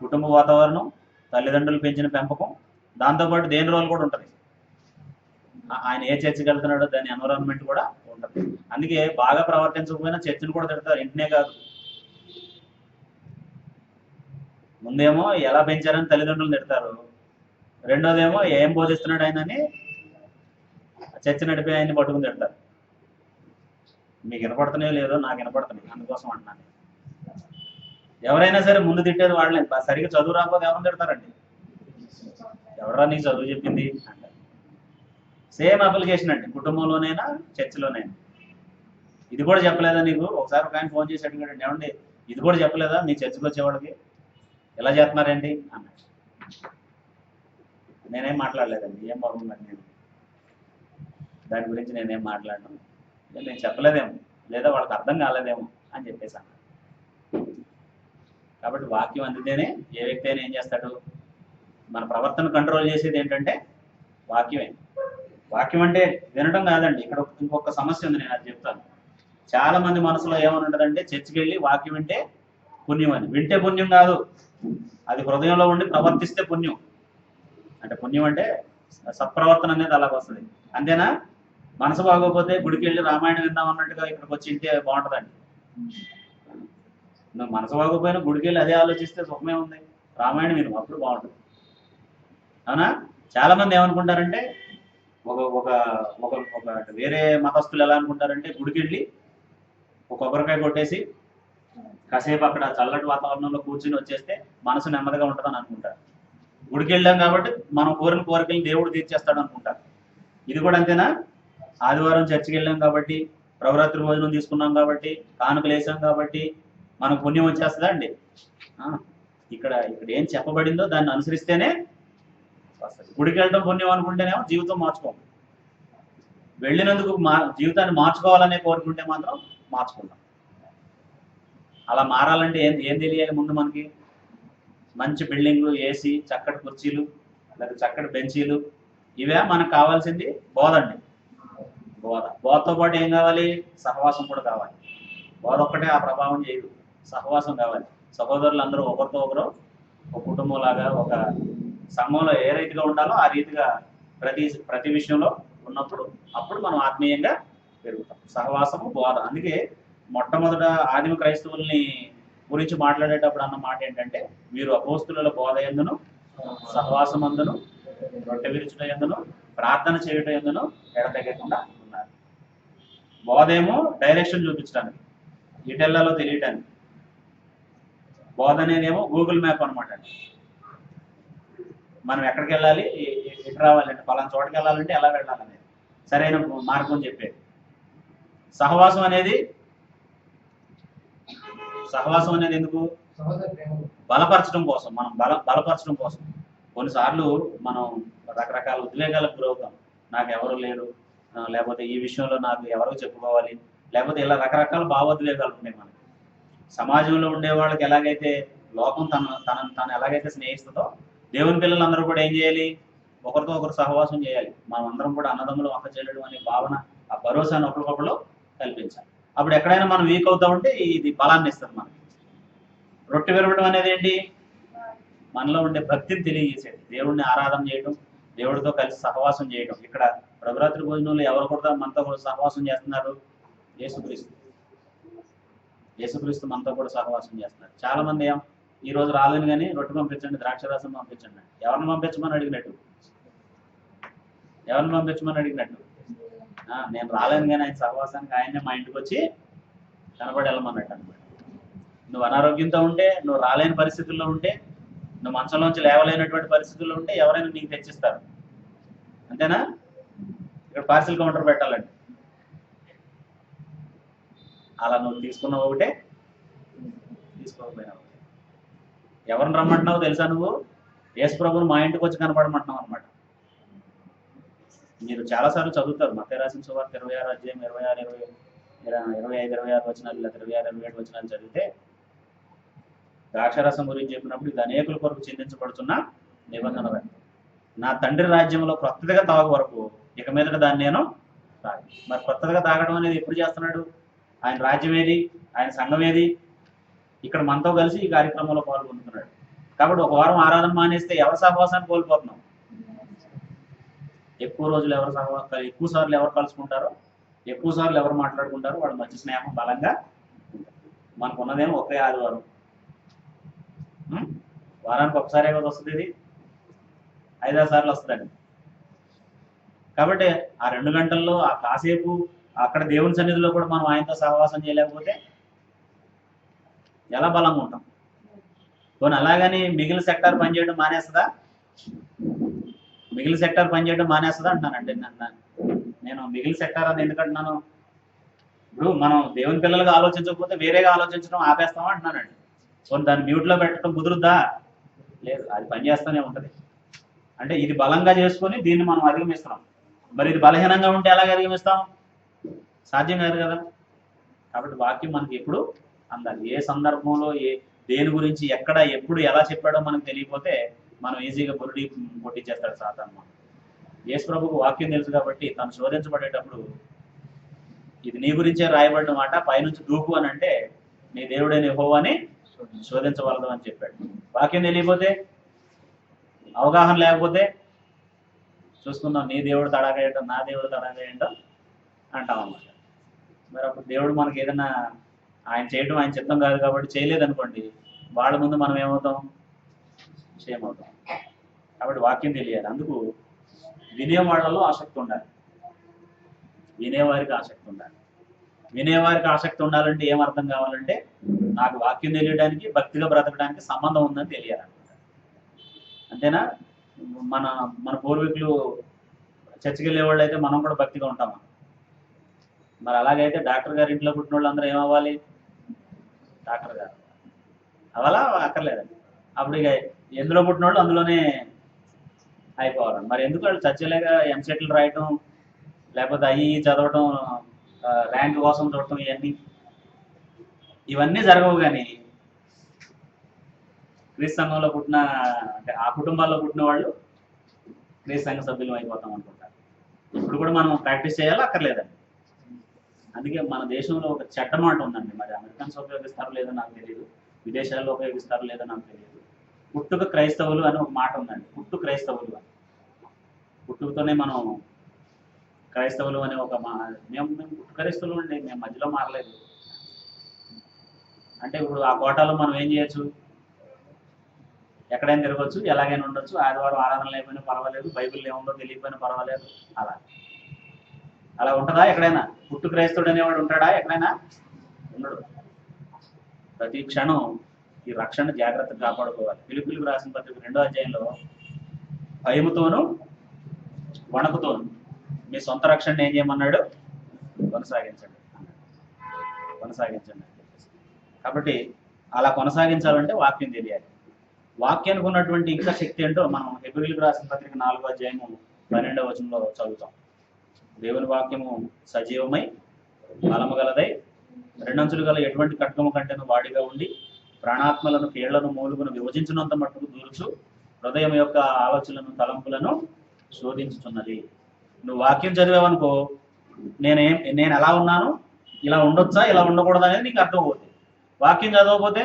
A: కుటుంబ వాతావరణం, తల్లిదండ్రులు పెంచిన పెంపకం, దాంతోపాటు దేని రోల్ కూడా ఉంటుంది. ఆయన ఏ చర్చికి వెళ్తున్నాడో దాని ఎన్విరాన్మెంట్ కూడా ఉంటుంది. అందుకే బాగా ప్రవర్తించకపోయినా చర్చిని కూడా తిడతారు, ఇంటినే కాదు. ముందేమో ఎలా పెంచారని తల్లిదండ్రులు తిడతారు, రెండోదేమో ఏం బోధిస్తున్నాడు ఆయన అని చర్చ నడిపి ఆయన్ని పట్టుకుని తిడతారు. మీకు వినపడుతున్నాయో లేదో, నాకు వినపడుతున్నాయి, అందుకోసం అంటున్నాను. ఎవరైనా సరే ముందు తిట్టేది వాళ్ళే. సరిగ్గా చదువు రాకపోతే ఎవరిని తిడతారండి? ఎవరా నీకు చదువు చెప్పింది అంటే. సేమ్ అప్లికేషన్ అండి, కుటుంబంలోనైనా చర్చిలోనైనా. ఇది కూడా చెప్పలేదా నీకు? ఒకసారి ఒక ఆయన ఫోన్ చేసి అడిగాడు, ఏమండి ఇది కూడా చెప్పలేదా మీ చర్చికి వచ్చేవాళ్ళకి, ఎలా చేస్తున్నారండి అన్నాడు. నేనేం మాట్లాడలేదండి, ఏం బాగుందండి, నేను దాని గురించి నేనేం మాట్లాడను, నేను చెప్పలేదేమో, లేదా వాళ్ళకి అర్థం కాలేదేమో అని చెప్పేసాను. కాబట్టి వాక్యం అందితేనే ఏ వ్యక్తి అయినా ఏం చేస్తాడు? మన ప్రవర్తన కంట్రోల్ చేసేది ఏంటంటే వాక్యమే. వాక్యం అంటే వినడం కాదండి. ఇక్కడ ఇంకొక సమస్య ఉంది, నేను అది చెప్తాను. చాలా మంది మనసులో ఏమని ఉంటుందంటే చర్చికి వెళ్ళి వాక్యం వింటే పుణ్యం అని. వింటే పుణ్యం కాదు, అది హృదయంలో ఉండి ప్రవర్తిస్తే పుణ్యం. అంటే పుణ్యం అంటే సత్ప్రవర్తన అనేది అలాగ వస్తుంది, అంతేనా? మనసు బాగోకపోతే గుడికి వెళ్ళి రామాయణం విందాం అన్నట్టుగా ఇక్కడికి వచ్చి ఇంటే బాగుంటుందండి. నువ్వు మనసు బాగోపోయినా గుడికి వెళ్ళి అదే ఆలోచిస్తే సుఖమే ఉంది, రామాయణం విను, అప్పుడు బాగుంటుంది. అవునా? చాలా మంది ఏమనుకుంటారంటే ఒక ఒక ఒక ఒక వేరే మతస్థులు ఎలా అనుకుంటారంటే గుడికి వెళ్ళి ఒక కొబ్బరికాయ కొట్టేసి కాసేపు అక్కడ చల్లటి వాతావరణంలో కూర్చుని వచ్చేస్తే మనసు నెమ్మదిగా ఉంటుందని అనుకుంటారు. గుడికి వెళ్ళాం కాబట్టి మనం కోరిన కోరికలు దేవుడు తీర్చేస్తాడు అనుకుంటారు. ఇది కూడా అంతేనా? ఆదివారం చర్చికి వెళ్ళాం కాబట్టి, ప్రభురాత్రి భోజనం తీసుకున్నాం కాబట్టి, కానుకలు వేసాం కాబట్టి మనకు పుణ్యం వచ్చేస్తుందా అండి? ఇక్కడ ఇక్కడ ఏం చెప్పబడిందో దాన్ని అనుసరిస్తేనే వస్తుంది. గుడికి వెళ్ళడం పుణ్యం అనుకుంటేనేమో జీవితం మార్చుకోం. వెళ్ళినందుకు జీవితాన్ని మార్చుకోవాలనే కోరుకుంటే మాత్రం మార్చుకుంటాం. అలా మారాలంటే ఏం తెలియాలి? ముందు మనకి మంచి బిల్డింగ్లు, ఏసీ, చక్కటి కుర్చీలు, లేదా చక్కటి బెంచీలు, ఇవే మనకు కావాల్సింది? బోధ అండి. బోధతో పాటు ఏం కావాలి? సహవాసం కూడా కావాలి. బోధ ఒక్కటే ఆ ప్రభావం చేయదు, సహవాసం కావాలి. సహోదరులు అందరూ ఒకరితో ఒకరు ఒక కుటుంబం లాగా, ఒక సంఘంలో ఏ రీతిగా ఉండాలో ఆ రీతిగా ప్రతి విషయంలో ఉన్నప్పుడు అప్పుడు మనం ఆత్మీయంగా పెరుగుతాం. సహవాసము, బోధ. అందుకే మొట్టమొదట ఆదిమ క్రైస్తవుల్ని గురించి మాట్లాడేటప్పుడు అన్న మాట ఏంటంటే, వీరు అపోస్తుల బోధ యందును, సహవాసం అందును, రొట్టె విరుచుట యందును, ప్రార్థన చేయుట యందును ఎడతెగకుండా ఉన్నారు. బోధ ఏమో డైరెక్షన్ చూపించడానికి, ఎటెల్లాలో తెలియటానికి. బోధ అనేదేమో గూగుల్ మ్యాప్ అనమాట. మనం ఎక్కడికి వెళ్ళాలి, ఎటు రావాలంటే, పలానా చోటకి వెళ్ళాలంటే ఎలా వెళ్ళాలనేది సరైన మార్గం చెప్పేది. సహవాసం అనేది ఎందుకు? బలపరచడం కోసం. మనం బలపరచడం కోసం. కొన్నిసార్లు మనం రకరకాల ఉద్వేగాలకు గురవుతాం. నాకు ఎవరు లేరు, లేకపోతే ఈ విషయంలో నాకు ఎవరో చెప్పుకోవాలి, లేకపోతే ఇలా రకరకాల భావోద్వేగాలు ఉంటాయి మనకి. సమాజంలో ఉండే వాళ్ళకి ఎలాగైతే లోకం తను ఎలాగైతే స్నేహిస్తుందో, దేవుని పిల్లలందరూ కూడా ఏం చేయాలి? ఒకరితో ఒకరు సహవాసం చేయాలి. మనం అందరం కూడా అన్నదమ్ములు, అక్క చెల్లెలు అనే భావన, ఆ భరోసాను ఒకరికొకరు కల్పించాలి. అప్పుడు ఎక్కడైనా మనం వీక్ అవుతా ఉంటే ఇది బలాన్ని ఇస్తుంది మనకి. రొట్టె విరవడం అనేది ఏంటి? మనలో ఉండే భక్తిని తెలియజేసేది, దేవుడిని ఆరాధన చేయడం, దేవుడితో కలిసి సహవాసం చేయడం. ఇక్కడ ప్రభురాత్రి భోజనంలో ఎవరు కూడా మనతో కూడా సహవాసం చేస్తున్నారు? యేసుక్రీస్తు మనతో కూడా సహవాసం చేస్తున్నారు. చాలా మంది ఈ రోజు రాలేను కానీ రొట్టె పంపించండి, ద్రాక్షరసం పంపించండి. ఎవరిని పంపించమని అడిగినట్టు? నేను రాలేను కానీ ఆయన సహవాసానికి ఆయనే మా ఇంటికి వచ్చి కనబడి వెళ్ళమన్నట్టు అనమాట. నువ్వు అనారోగ్యంతో ఉంటే, నువ్వు రాలేని పరిస్థితుల్లో ఉంటే, నువ్వు మంచంలోంచి లేవలేనటువంటి పరిస్థితుల్లో ఉంటే ఎవరైనా నీకు తెచ్చిస్తారు, అంతేనా? ఇక్కడ పార్సిల్ కౌంటర్ పెట్టాలండి. అలా నువ్వు తీసుకున్నావు ఒకటే, తీసుకోకపోయినా ఒకటే. ఎవరిని రమ్మంటున్నావు తెలుసా? నువ్వు యేసు ప్రభువుని మా ఇంటికి వచ్చి కనపడమంటున్నావు అనమాట. మీరు చాలాసార్లు చదువుతారు మత్తయి రాసిన సువార్త 26 అధ్యాయం 26, 25, 26 వచనాలు, లేదా 26, 27 వచనాలు చదివితే ద్రాక్షరసం గురించి చెప్పినప్పుడు ఇది అనేకుల కొరకు చిందించబడుతున్న నిబంధన రక్తం, నా తండ్రి రాజ్యంలో క్రొత్తగా తాగు వరకు ఇక మీదట దాన్ని నేను తాగి. మరి కొత్తగా తాగడం అనేది ఎప్పుడు చేస్తున్నాడు? ఆయన రాజ్యం ఏది? ఆయన సంఘం ఏది? ఇక్కడ మనతో కలిసి ఈ కార్యక్రమంలో పాల్గొంటున్నాడు. కాబట్టి ఒక వారం ఆరాధన మానేస్తే ఎవరి సహవాసాన్ని కోల్పోతున్నాం? ఎక్కువ రోజులు ఎక్కువ సార్లు ఎవరు కలుసుకుంటారో, ఎక్కువ సార్లు ఎవరు మాట్లాడుకుంటారో వాళ్ళ మధ్య స్నేహం బలంగా ఉంటుంది. మనకు ఉన్నదేమో ఒకే ఆదివారం, వారానికి ఒకసారే కదా వస్తుంది, ఇది 5-6 సార్లు వస్తుందండి. కాబట్టి ఆ 2 గంటల్లో ఆ కాసేపు అక్కడ దేవుని సన్నిధిలో కూడా మనం ఆయనతో సహవాసం చేయలేకపోతే ఎలా బలంగా ఉంటాం? పోనీ అలాగని మిగిలిన సెక్టార్ పనిచేయడం మానేస్తుందా? మిగిలిన సెక్టార్ పనిచేయడం మానేస్తుందా అంటున్నానండి. నేను మిగిలిన సెక్టార్ అని ఎందుకంటున్నాను, ఇప్పుడు మనం దేవుని పిల్లలుగా ఆలోచించకపోతే వేరేగా ఆలోచించడం ఆపేస్తామా అంటున్నానండి. పోనీ దాన్ని మ్యూట్లో పెట్టడం కుదురుద్దా? లేదు, అది పనిచేస్తూనే ఉంటుంది. అంటే ఇది బలంగా చేసుకొని దీన్ని మనం అధిగమిస్తున్నాం. మరి ఇది బలహీనంగా ఉంటే ఎలాగ అధిగమిస్తాం? సాధ్యం కాదు కదా. కాబట్టి వాక్యం మనకి ఎప్పుడు అందాలి. ఏ సందర్భంలో దేని గురించి ఎక్కడ ఎప్పుడు ఎలా చెప్పాడో మనకు తెలియకపోతే మనం ఈజీగా బురుడి కొట్టించేస్తాడు సాతాను. మనం యేసు ప్రభువుకు వాక్యం తెలుసు కాబట్టి తను శోధించబడేటప్పుడు ఇది నీ గురించే రాయబడిన మాట, పైనుంచి దూకు అని అంటే నీ దేవుడైన యెహోవాని శోధించవలదు అని చెప్పాడు. వాక్యం తెలియకపోతే, అవగాహన లేకపోతే చూసుకుందాం, నీ దేవుడు తడాక ఏంటో నా దేవుడు తడాక ఏంటో అంటాం అన్నమాట. మరి అప్పుడు దేవుడు మనకి ఏదైనా ఆయన చేయడం ఆయన చిత్తం కాదు కాబట్టి చేయలేదనుకోండి, వాళ్ళ ముందు మనం ఏమవుతాం? షేమ్ అవుతాం. కాబట్టి వాక్యం తెలియాలి. అందుకు వినేవాళ్ళలో ఆసక్తి ఉండాలి, వినేవారికి ఆసక్తి ఉండాలి. వినేవారికి ఆసక్తి ఉండాలంటే ఏం అర్థం కావాలంటే, నాకు వాక్యం తెలియడానికి భక్తిగా బ్రతకడానికి సంబంధం ఉందని తెలియాలన్నమాట. అంతేనా? మన మన పూర్వీకులు చర్చికి వెళ్ళే వాళ్ళు అయితే మనం కూడా భక్తిగా ఉంటామా? మరి అలాగైతే డాక్టర్ గారి ఇంట్లో పుట్టిన వాళ్ళు అందరూ ఏమవ్వాలి? డాక్టర్ గారు అవ్వాలా? అక్కర్లేదండి. అప్పుడు ఇక ఎందులో పుట్టిన వాళ్ళు అందులోనే అయిపోవాలి. మరి ఎందుకు వాళ్ళు చర్చలేక ఎంసెట్లు రాయటం, లేకపోతే అవి చదవటం, ర్యాంక్ కోసం చూడటం, ఇవన్నీ జరగవు. కానీ క్రీస్తు సంఘంలో పుట్టిన, అంటే ఆ కుటుంబాల్లో పుట్టిన వాళ్ళు క్రీస్తు సంఘ సభ్యులు అయిపోతాం అనుకుంటారు. ఇప్పుడు కూడా మనం ప్రాక్టీస్ చేయాలా? అక్కర్లేదండి. అందుకే మన దేశంలో ఒక చెడ్డ మాట ఉందండి. మరి అమెరికన్స్ ఉపయోగిస్తారో లేదో నాకు తెలియదు, విదేశాల్లో ఉపయోగిస్తారో లేదో నాకు తెలియదు. పుట్టుక క్రైస్తవులు అని ఒక మాట ఉందండి. పుట్టు క్రైస్తవులు అని, పుట్టుకతోనే మనం క్రైస్తవులు అనే ఒక మేము పుట్టు క్రైస్తవులు అండి, మేము మధ్యలో మారలేదు. అంటే ఇప్పుడు ఆ కోటాలో మనం ఏం చేయొచ్చు? ఎక్కడైనా తిరగచ్చు, ఎలాగైనా ఉండొచ్చు, ఆదివారం ఆరాధన లేకపోయినా పర్వాలేదు, బైబిల్ ఏముందో తెలియకపోయినా పర్వాలేదు. అలా ఉంటుందా ఎక్కడైనా? పుట్టు క్రైస్తవుడు అనేవాడు ఉంటాడా ఎక్కడైనా? ఉండడు. ప్రతి క్షణం ఈ రక్షణ జాగ్రత్తగా కాపాడుకోవాలి. ఫిలిప్పీయులకు రాసిన పత్రిక 2వ అధ్యాయంలో భయముతోనూ వణకుతోను మీ సొంత రక్షణ ఏం చేయమన్నాడు? కొనసాగించండి అని చెప్పేసి. కాబట్టి అలా కొనసాగించాలంటే వాక్యం తెలియాలి. వాక్యానికి ఉన్నటువంటి ఇంకా శక్తి ఏంటో మనం హెబ్రీయులకు రాసిన పత్రిక 4వ అధ్యాయము 12వ వచనంలో చదువుతాం. దేవుని వాక్యము సజీవమై బలము గలదై రెండంచులు గల ఎటువంటి ఖడ్గము కంటేను వాడిగా ఉండి ప్రాణాత్మలను కీళ్లను మూలుగును విభజించినంత మట్టుకు దూరుచు హృదయం యొక్క ఆలోచనలను తలంపులను శోధించుతున్నది. నువ్వు వాక్యం చదివావనుకో, నేను ఎలా ఉన్నాను, ఇలా ఉండొచ్చా, ఇలా ఉండకూడదు అనేది నీకు అర్థమవుతుంది. వాక్యం చదవకపోతే,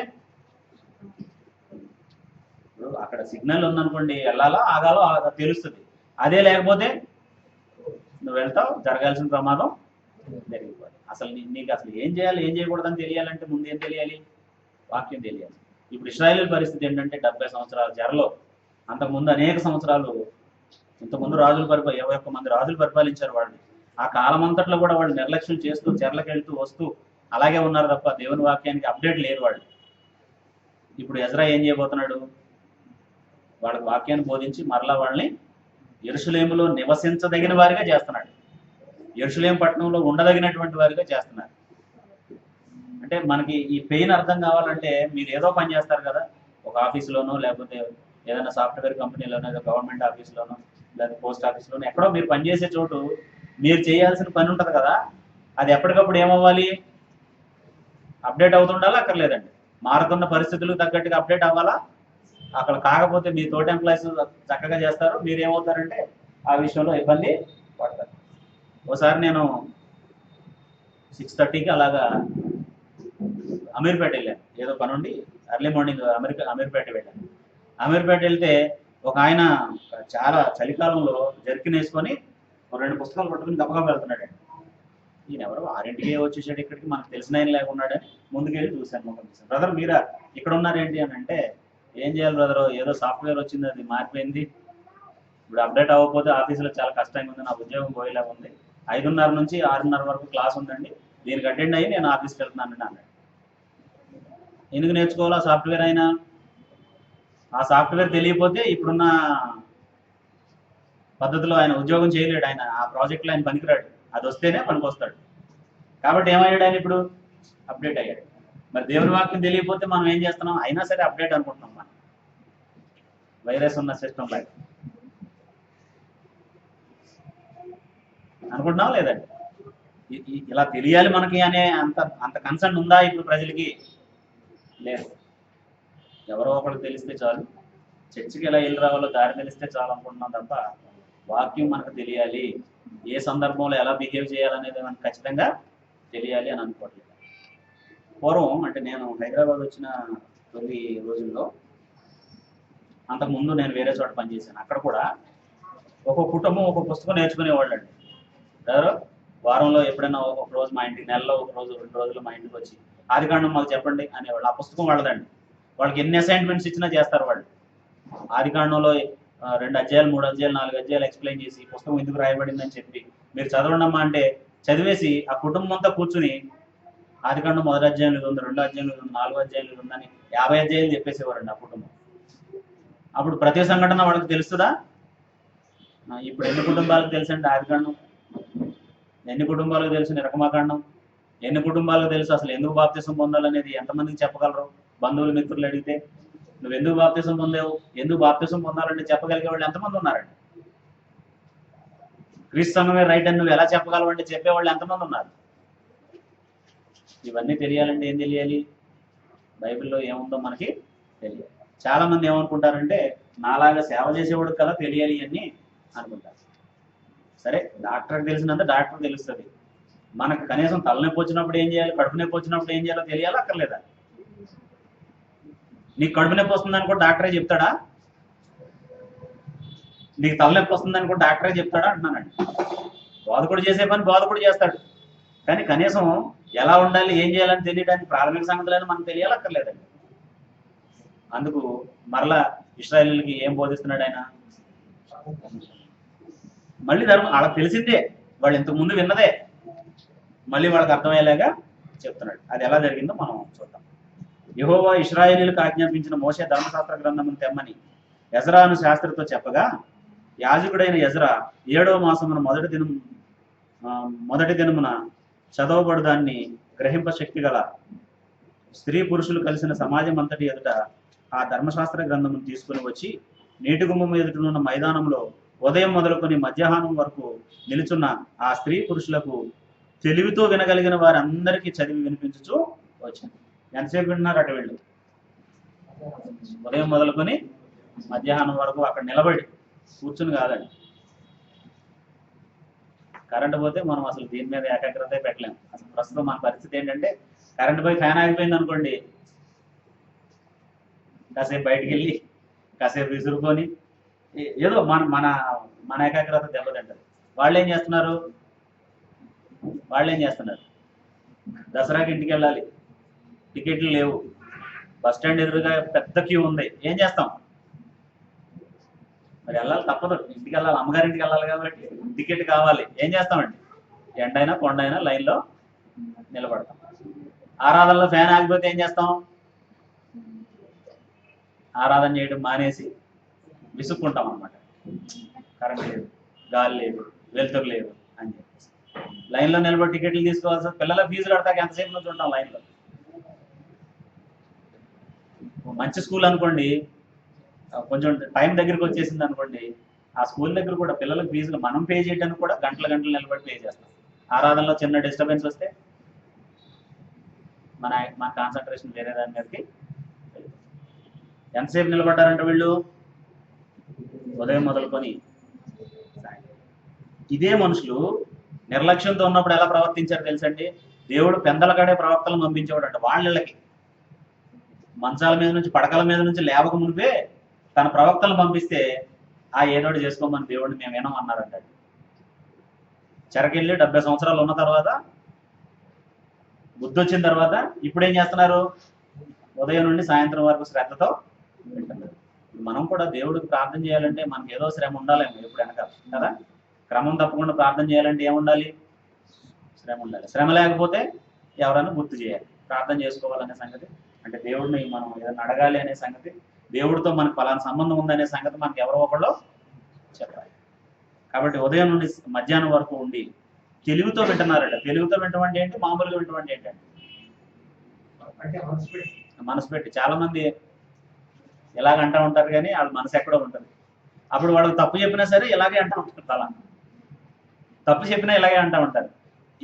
A: ఇప్పుడు అక్కడ సిగ్నల్ ఉందనుకోండి, వెళ్ళాలో ఆగాలో తెలుస్తుంది. అదే లేకపోతే నువ్వు వెళ్తావు, జరగాల్సిన ప్రమాదం జరిగిపోతుంది. అసలు నీకు అసలు ఏం చేయాలి, ఏం చేయకూడదని తెలియాలంటే ముందు ఏం తెలియాలి? వాక్యం తెలియాలి. ఇప్పుడు ఇశ్రాయేలు పరిస్థితి ఏంటంటే 70 సంవత్సరాల చెరలో, అంతకుముందు అనేక సంవత్సరాలు, ఇంతకుముందు 21 మంది రాజులు పరిపాలించారు వాళ్ళు. ఆ కాలం అంతట్లో కూడా వాళ్ళు నిర్లక్ష్యం చేస్తూ చెరలకు వెళ్తూ వస్తూ అలాగే ఉన్నారు తప్ప దేవుని వాక్యానికి అప్డేట్ లేరు వాళ్ళు. ఇప్పుడు ఎజ్రా ఏం చేయబోతున్నాడు? వాళ్ళకి వాక్యాన్ని బోధించి మరలా వాళ్ళని యెరూషలేములో నివసించదగిన వారిగా చేస్తున్నాడు. యెరూషలేము పట్టణంలో ఉండదగినటువంటి వారిగా చేస్తున్నారు. అంటే మనకి ఈ పెయిన్ అర్థం కావాలంటే, మీరు ఏదో పని చేస్తారు కదా, ఒక ఆఫీసులోనో లేకపోతే ఏదైనా సాఫ్ట్వేర్ కంపెనీలోనో, ఏదో గవర్నమెంట్ ఆఫీసులోనో లేదా పోస్ట్ ఆఫీస్లోనో ఎక్కడో మీరు పనిచేసే చోటు మీరు చేయాల్సిన పని ఉంటుంది కదా, అది ఎప్పటికప్పుడు ఏమవ్వాలి? అప్డేట్ అవుతుండాలా? అక్కర్లేదండి. మారుతున్న పరిస్థితులకు తగ్గట్టుగా అప్డేట్ అవ్వాలా? అక్కడ కాకపోతే మీ తోటి ఎంప్లాయీస్ చక్కగా చేస్తారు, మీరు ఏమవుతారంటే ఆ విషయంలో ఇబ్బంది పడతారు. ఒకసారి నేను 6:30కి అలాగా అమీర్పేట వెళ్ళాను, ఏదో పని ఉండి ఎర్లీ మార్నింగ్ అమీర్పేట వెళ్ళాను. అమీర్పేట వెళ్తే ఒక ఆయన చాలా చలికాలంలో జర్కిన్ వేసుకొని ఒక 2 పుస్తకాలు పట్టుకుని గబగబా వెళ్తున్నాడు. ఈయన ఎవరు 6ంటికే వచ్చేసాడు ఇక్కడికి, మనకు తెలిసిన ఆయన లేకున్నాడని ముందుకెళ్ళి చూశాను, ముఖం చూశాను. బ్రదర్ మీరా ఇక్కడ ఉన్నారేంటి అని అంటే, ఏం చేయాలి బ్రదర్, ఏదో సాఫ్ట్వేర్ వచ్చింది, అది మారిపోయింది, ఇప్పుడు అప్డేట్ అవ్వకపోతే ఆఫీసులో చాలా కష్టంగా ఉంది, నా ఉద్యోగం పోయేలా ఉంది, 5:30 నుంచి 6:30 వరకు క్లాస్ ఉందండి, దీనికి అటెండ్ అయ్యి నేను ఆఫీస్కి వెళ్తున్నానండి అన్నాడు. ఎందుకు నేర్చుకోవాలా సాఫ్ట్వేర్ అయినా? ఆ సాఫ్ట్వేర్ తెలియకపోతే ఇప్పుడున్న పద్ధతిలో ఆయన ఉద్యోగం చేయలేడు, ఆయన ఆ ప్రాజెక్ట్లో ఆయన పనికిరాడు, అది వస్తేనే పనికొస్తాడు. కాబట్టి ఏమయ్యాడు ఆయన ఇప్పుడు? అప్డేట్ అయ్యాడు. మరి దేవుని వాక్యం తెలియకపోతే మనం ఏం చేస్తున్నాం? అయినా సరే అప్డేట్ అనుకుంటున్నాం, మనం వైరస్ ఉన్న సిస్టమ్ లాగా అనుకుంటున్నాం లేదండి. ఇలా తెలియాలి మనకి అనే అంత కన్సర్న్ ఉందా ఇప్పుడు ప్రజలకి? లేదు. ఎవరో ఒకరికి తెలిస్తే చాలు, చర్చికి ఎలా వెళ్ళి రావాలో దారి తెలిస్తే చాలు అనుకుంటున్నాం తప్ప వాక్యం మనకు తెలియాలి, ఏ సందర్భంలో ఎలా బిహేవ్ చేయాలనేది మనకు ఖచ్చితంగా తెలియాలి అని అనుకోవట్లేదు. పూర్వం అంటే నేను హైదరాబాద్ వచ్చిన తొలి రోజుల్లో, అంతకుముందు నేను వేరే చోట పనిచేశాను, అక్కడ కూడా ఒక్కొక్క కుటుంబం ఒక్కొక్క పుస్తకం నేర్చుకునేవాళ్ళు అండి. ఎవరు వారంలో ఎప్పుడైనా ఒక రోజు మా ఇంటికి, నెలలో ఒక రోజు 2 రోజులు మా ఇంటికి వచ్చి ఆదికాండం మాకు చెప్పండి అనేవాళ్ళు. ఆ పుస్తకం వాళ్ళదండి, వాళ్ళకి ఎన్ని అసైన్మెంట్స్ ఇచ్చినా చేస్తారు వాళ్ళు. ఆదికాండంలో 2 అధ్యాయాలు 3 అధ్యాయాలు 4 అధ్యాయాలు ఎక్స్ప్లెయిన్ చేసి పుస్తకం ఎందుకు రాయబడిందని చెప్పి మీరు చదవండమ్మా అంటే చదివేసి ఆ కుటుంబం అంతా కూర్చుని ఆదికాండం 1 అధ్యాయం ఇది ఉంది, 2 అధ్యాయం ఇది ఉంది, 4 అధ్యాయం ఇది ఉందని 50 అధ్యాయాలు చెప్పేసేవారండి ఆ కుటుంబం. అప్పుడు ప్రతి సంఘటన వాళ్ళకి తెలుస్తుందా? ఇప్పుడు ఎన్ని కుటుంబాలకు తెలుసండి ఆదికాండం? ఎన్ని కుటుంబాలకు తెలుసు నిర్గమాకాండం? ఎన్ని కుటుంబాలకు తెలుసు అసలు ఎందుకు బాప్తిసం పొందాలనేది ఎంతమందికి చెప్పగలరు? బంధువులు మిత్రులు అడిగితే నువ్వు ఎందుకు బాప్తిసం పొందావు, ఎందుకు బాప్తిసం పొందాలంటే చెప్పగలిగే వాళ్ళు ఎంతమంది ఉన్నారండి? క్రీస్తు సంఘమే రైట్ అని నువ్వు ఎలా చెప్పగలవు అంటే చెప్పేవాళ్ళు ఎంతమంది ఉన్నారు? ఇవన్నీ తెలియాలంటే ఏం తెలియాలి? బైబిల్లో ఏముందో మనకి తెలియాలి. చాలా మంది ఏమనుకుంటారంటే నాలాగా సేవ చేసేవాడు కదా తెలియాలి అని అనుకుంటారు. సరే, డాక్టర్కి తెలిసినంత డాక్టర్ తెలుస్తుంది, మనకు కనీసం తలనొప్పి వచ్చినప్పుడు ఏం చేయాలి, కడుపు నొప్పి వచ్చినప్పుడు ఏం చేయాలో తెలియాలా అక్కర్లేదా? నీకు కడుపు నొప్పి వస్తుందని కూడా డాక్టరే చెప్తాడా? నీకు తలనొప్పి వస్తుందని కూడా డాక్టరే చెప్తాడా అంటున్నానండి. బోధకుడు చేసే పని బోధకుడు చేస్తాడు, కానీ కనీసం ఎలా ఉండాలి ఏం చేయాలని తెలియడానికి ప్రాథమిక సంగతులను మనకు తెలియాలక్కర్లేదండి. అందుకు మరలా ఇశ్రాయేలీయులకి ఏం బోధిస్తున్నాడు ఆయన? మళ్ళీ ధర్మం వాళ్ళకి తెలిసిందే, వాళ్ళు ఇంతకు ముందు విన్నదే మళ్ళీ వాళ్ళకి అర్థమయ్యేలాగా చెప్తున్నాడు. అది ఎలా జరిగిందో మనం చూద్దాం. యెహోవా ఇశ్రాయేలీయులకు ఆజ్ఞాపించిన మోషే ధర్మశాస్త్ర గ్రంథమును తెమ్మని ఎజ్రాను శాస్త్రితో చెప్పగా, యాజకుడైన ఎజ్రా 7వ మాసమున మొదటి దినమున చదవబడు దాన్ని గ్రహింప శక్తి గల స్త్రీ పురుషులు కలిసిన సమాజం అంతటి ఎదుట ఆ ధర్మశాస్త్ర గ్రంథమును తీసుకుని వచ్చి నీటి గుమ్మం ఎదుటనున్న మైదానంలో ఉదయం మొదలుకొని మధ్యాహ్నం వరకు నిలుచున్న ఆ స్త్రీ పురుషులకు తెలివితో వినగలిగిన వారందరికీ చదివి వినిపించుచూ వచ్చింది. ఎంతసేపు వింటున్నారు అటు వీళ్ళు? ఉదయం మొదలుకొని మధ్యాహ్నం వరకు అక్కడ నిలబడి కూర్చుని కాదండి. కరెంట్ పోతే మనం అసలు దీని మీద ఏకాగ్రత పెట్టలేము. అసలు ప్రస్తుతం మన పరిస్థితి ఏంటంటే, కరెంట్ పోయి ఫ్యాన్ ఆగిపోయింది అనుకోండి, కాసేపు బయటికి వెళ్ళి కాసేపు విసురుకొని ఏదో మన మన మన ఏకాగ్రత దెబ్బతింటది. వాళ్ళు ఏం చేస్తున్నారు? దసరాకి ఇంటికి వెళ్ళాలి, టికెట్లు లేవు, బస్ స్టాండ్ ఎదురుగా పెద్ద క్యూ ఉంది, ఏం చేస్తాం? మరి వెళ్ళాలి, తప్పదు, ఇంటికి వెళ్ళాలి, అమ్మగారింటికి వెళ్ళాలి కాబట్టి టికెట్ కావాలి. ఏం చేస్తామండి? ఎండైనా కొండైనా లైన్లో నిలబడతాం. ఆరాధనలో ఫ్యాన్ ఆగిపోతే ఏం చేస్తాం? ఆరాధన చేయడం మానేసి విసుక్కుంటాం అనమాట. కరెంట్ లేదు, గాలి లేదు, వెలుతురు లేదు అని చెప్పేసి లైన్లో నిలబడి టికెట్లు తీసుకోవాల్సి, పిల్లల ఫీజు కడతాక ఎంతసేపు నుంచి ఉంటాం లైన్లో. మంచి స్కూల్ అనుకోండి, కొంచెం టైం దగ్గరికి వచ్చేసింది అనుకోండి, ఆ స్కూల్ దగ్గర కూడా పిల్లలకు ఫీజులు మనం పే చేయడానికి కూడా గంటలు నిలబడి పే చేస్తాం. ఆరాధనలో చిన్న డిస్టర్బెన్స్ వస్తే మన కాన్సన్ట్రేషన్ వేరే దాని మీదకి. ఎంతసేపు నిలబడ్డారంట వీళ్ళు? ఉదయం మొదలుకొని. ఇదే మనుషులు నిర్లక్ష్యంతో ఉన్నప్పుడు ఎలా ప్రవర్తించారు తెలుసండి? దేవుడు పెందలకాడే ప్రవక్తలను పంపించేవాడు అంట వాళ్ళకి. మంచాల మీద నుంచి పడకల మీద నుంచి లేవక మునిపే తన ప్రవక్తలను పంపిస్తే ఆ ఏదోటి చేసుకోమని దేవుడిని మేము వినం అన్నారంట. చెరకెళ్ళి 70 సంవత్సరాలు ఉన్న తర్వాత బుద్ధి వచ్చిన తర్వాత ఇప్పుడు ఏం చేస్తున్నారు? ఉదయం నుండి సాయంత్రం వరకు శ్రద్ధతో వింటున్నారు. మనం కూడా దేవుడికి ప్రార్థన చేయాలంటే మనకి ఏదో శ్రమ ఉండాలేమో ఎప్పుడు వెనకాల కదా. క్రమం తప్పకుండా ప్రార్థన చేయాలంటే ఏముండాలి? శ్రమ ఉండాలి. శ్రమ లేకపోతే ఎవరైనా గుర్తు చేయాలి. ప్రార్థన చేసుకోవాలనే సంగతి, అంటే దేవుడిని మనం ఏదైనా అడగాలి అనే సంగతి, దేవుడితో మనకు పలానా సంబంధం ఉందనే సంగతి మనకి ఎవరో ఒకళ్ళు చెప్పాలి. కాబట్టి ఉదయం నుండి మధ్యాహ్నం వరకు ఉండి తెలుగుతో వింటున్నారట. తెలుగుతో వింటమంటే ఏంటి? మామూలుగా వింటమంటే ఏంటంటే మనసు పెట్టి. చాలా మంది ఇలాగ అంటూ ఉంటారు కానీ వాళ్ళ మనసు ఎక్కడో ఉంటుంది. అప్పుడు వాళ్ళకి తప్పు చెప్పినా సరే ఇలాగే అంటూ ఉంటారు. అలా తప్పు చెప్పినా ఇలాగే అంటూ ఉంటారు.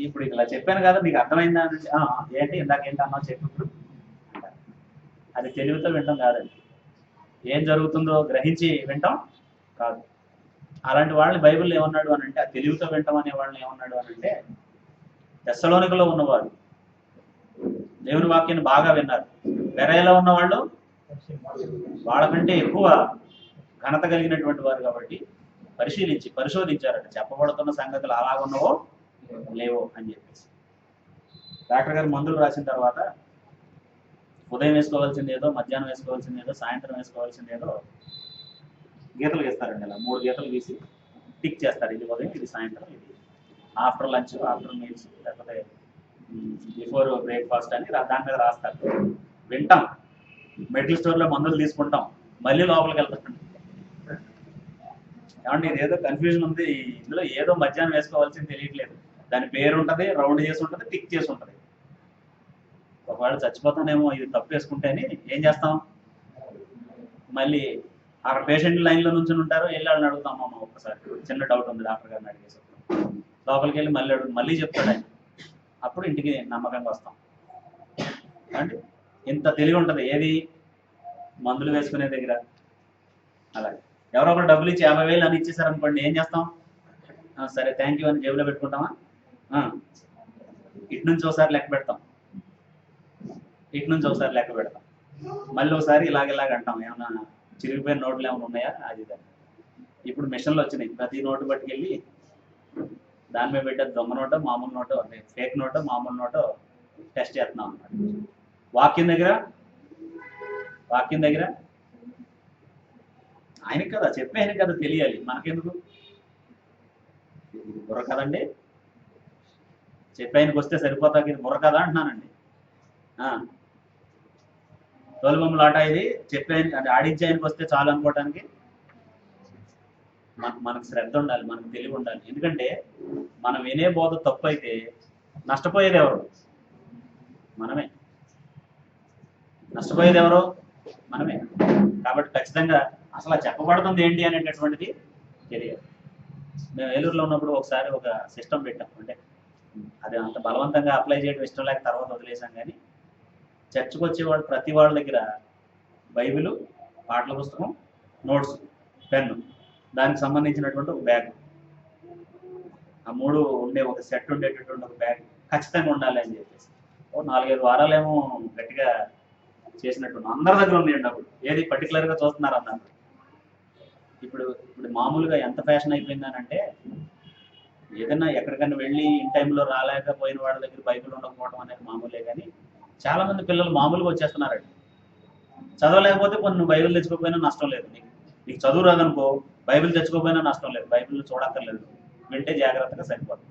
A: ఇప్పుడు ఇలా చెప్పాను కదా నీకు అర్థమైందా అని, ఏంటి ఇందాక ఏంటి అన్నా చెప్పు ఇప్పుడు అంటారు. అది తెలుగుతో వింటాం కాదండి. ఏం జరుగుతుందో గ్రహించి వింటాం కాదు. అలాంటి వాళ్ళని బైబిల్ ఏమన్నాడు అని అంటే, ఆ తెలుగుతో వింటాం అనే వాళ్ళని ఏమన్నాడు అని అంటే, తెస్సలోనికలో ఉన్నవారు దేవుని వాక్యాన్ని బాగా విన్నారు. బెరయలో ఉన్నవాళ్ళు వాళ్ళకంటే ఎక్కువ ఘనత కలిగినటువంటి వారు కాబట్టి పరిశోధించారట. చెప్పబడుతున్న సంగతులు అలా ఉన్నవో లేవో అని చెప్పేసి. డాక్టర్ గారు మందులు రాసిన తర్వాత ఉదయం వేసుకోవాల్సిందేదో, మధ్యాహ్నం వేసుకోవాల్సిందేదో, సాయంత్రం వేసుకోవాల్సిందేదో గీతలు గీస్తారండి. ఇలా 3 గీతలు గీసి టిక్ చేస్తారు. ఇది ఉదయం, ఇది సాయంత్రం, ఇది ఆఫ్టర్ లంచ్, ఆఫ్టర్ మీల్స్, లేకపోతే బిఫోర్ బ్రేక్ఫాస్ట్ అని దాని మీద రాస్తారు. వింటాం. మెడికల్ స్టోర్లో మందులు తీసుకుంటాం, మళ్ళీ లోపలికి వెళ్తాం. ఏమంటే ఇదేదో కన్ఫ్యూజన్ ఉంది, ఇందులో ఏదో మధ్యాహ్నం వేసుకోవాల్సింది తెలియట్లేదు. దాని పేరు ఉంటుంది, రౌండ్ చేసి ఉంటుంది, టిక్ చేసి ఉంటుంది. ఒకవేళ చచ్చిపోతానేమో ఇది తప్పు వేసుకుంటేని ఏం చేస్తాం? మళ్ళీ అక్కడ పేషెంట్ లైన్లో నుంచి ఉంటారు, వెళ్ళి వాళ్ళని అడుగుతాం. అమ్మ ఒక్కసారి చిన్న డౌట్ ఉంది, డాక్టర్ గారిని అడిగేసి లోపలికి వెళ్ళి మళ్ళీ చెప్తాడు ఆయన. అప్పుడు ఇంటికి నమ్మకంగా వస్తాం. అంటే ఇంత తెలివి ఉంటుంది ఏది? మందులు వేసుకునే దగ్గర. అలాగే ఎవరో ఒకరు డబ్బులు ఇచ్చి 50,000 అని ఇచ్చేసారు అనుకోండి, ఏం చేస్తాం? సరే థ్యాంక్ యూ అని జేబులో పెట్టుకుంటామా? ఇటు నుంచి ఒకసారి లెక్క పెడతాం, ఇటు నుంచి ఒకసారి లెక్క పెడతాం, మళ్ళీ ఒకసారి ఇలాగ అంటాం. ఏమన్నా చిరిగిపోయిన నోట్లు ఏమైనా ఉన్నాయా అది. ఇప్పుడు మిషన్లు వచ్చినాయి, ప్రతి నోటు పట్టుకెళ్ళి దాని మీద పెట్టే దొంగ నోటో మామూలు నోటో, ఫేక్ నోటో మామూలు నోటో టెస్ట్ చేస్తున్నాం అన్నమాట. వాక్యం దగ్గర ఆయనకి కదా చెప్పే, ఆయనకి కదా తెలియాలి, మనకెందుకు? బుర్ర కదండి, చెప్పే ఆయనకు వస్తే సరిపోతాకి ఇది బుర్ర కదా అంటున్నానండి. తోలుబొమ్మల ఆట ఇది. చెప్పే అంటే ఆడించే ఆయనకు వస్తే చాలు అనుకోవటానికి మనకు శ్రద్ధ ఉండాలి, మనకు తెలివి ఉండాలి. ఎందుకంటే మనం వినే బోధ తప్పు అయితే నష్టపోయేది ఎవరు? మనమే. నష్టపోయేది ఎవరు? మనమే. కాబట్టి ఖచ్చితంగా అసలు చెప్పబడుతుంది ఏంటి అనేటటువంటిది తెలియదు. మేము ఏలూరులో ఉన్నప్పుడు ఒకసారి ఒక సిస్టమ్ పెట్టాం. అంటే అది అంత బలవంతంగా అప్లై చేయడం ఇష్టం లేక తర్వాత వదిలేసాం. కానీ చర్చకు వచ్చేవాళ్ళు ప్రతి వాళ్ళ దగ్గర బైబిల్, పాటల పుస్తకం, నోట్స్, పెన్ను, దానికి సంబంధించినటువంటి ఒక బ్యాగ్, ఆ 3 ఉండే ఒక సెట్ ఉండేటటువంటి ఒక బ్యాగ్ ఖచ్చితంగా ఉండాలి అని చెప్పేసి 4-5 వారాలేమో గట్టిగా చేసినట్టు అందరి దగ్గర ఉన్నాయండి. అప్పుడు ఏది పర్టికులర్గా చూస్తున్నారు అన్నారు. ఇప్పుడు మామూలుగా ఎంత ఫ్యాషన్ అయిపోయిందని అంటే, ఏదైనా ఎక్కడికైనా వెళ్ళి ఇన్ టైంలో రాలేకపోయిన వాళ్ళ దగ్గర బైబిల్ ఉండకపోవడం అనేది మామూలే. కానీ చాలా మంది పిల్లలు మామూలుగా వచ్చేస్తున్నారండి. చదవలేకపోతే కొన్ని బైబిల్ తెచ్చుకోకపోయినా నష్టం లేదు. నీకు చదువు రాదనుకో, బైబిల్ తెచ్చుకోకపోయినా నష్టం లేదు, బైబిల్ చూడక్కర్లేదు, వింటే జాగ్రత్తగా సరిపోతుంది.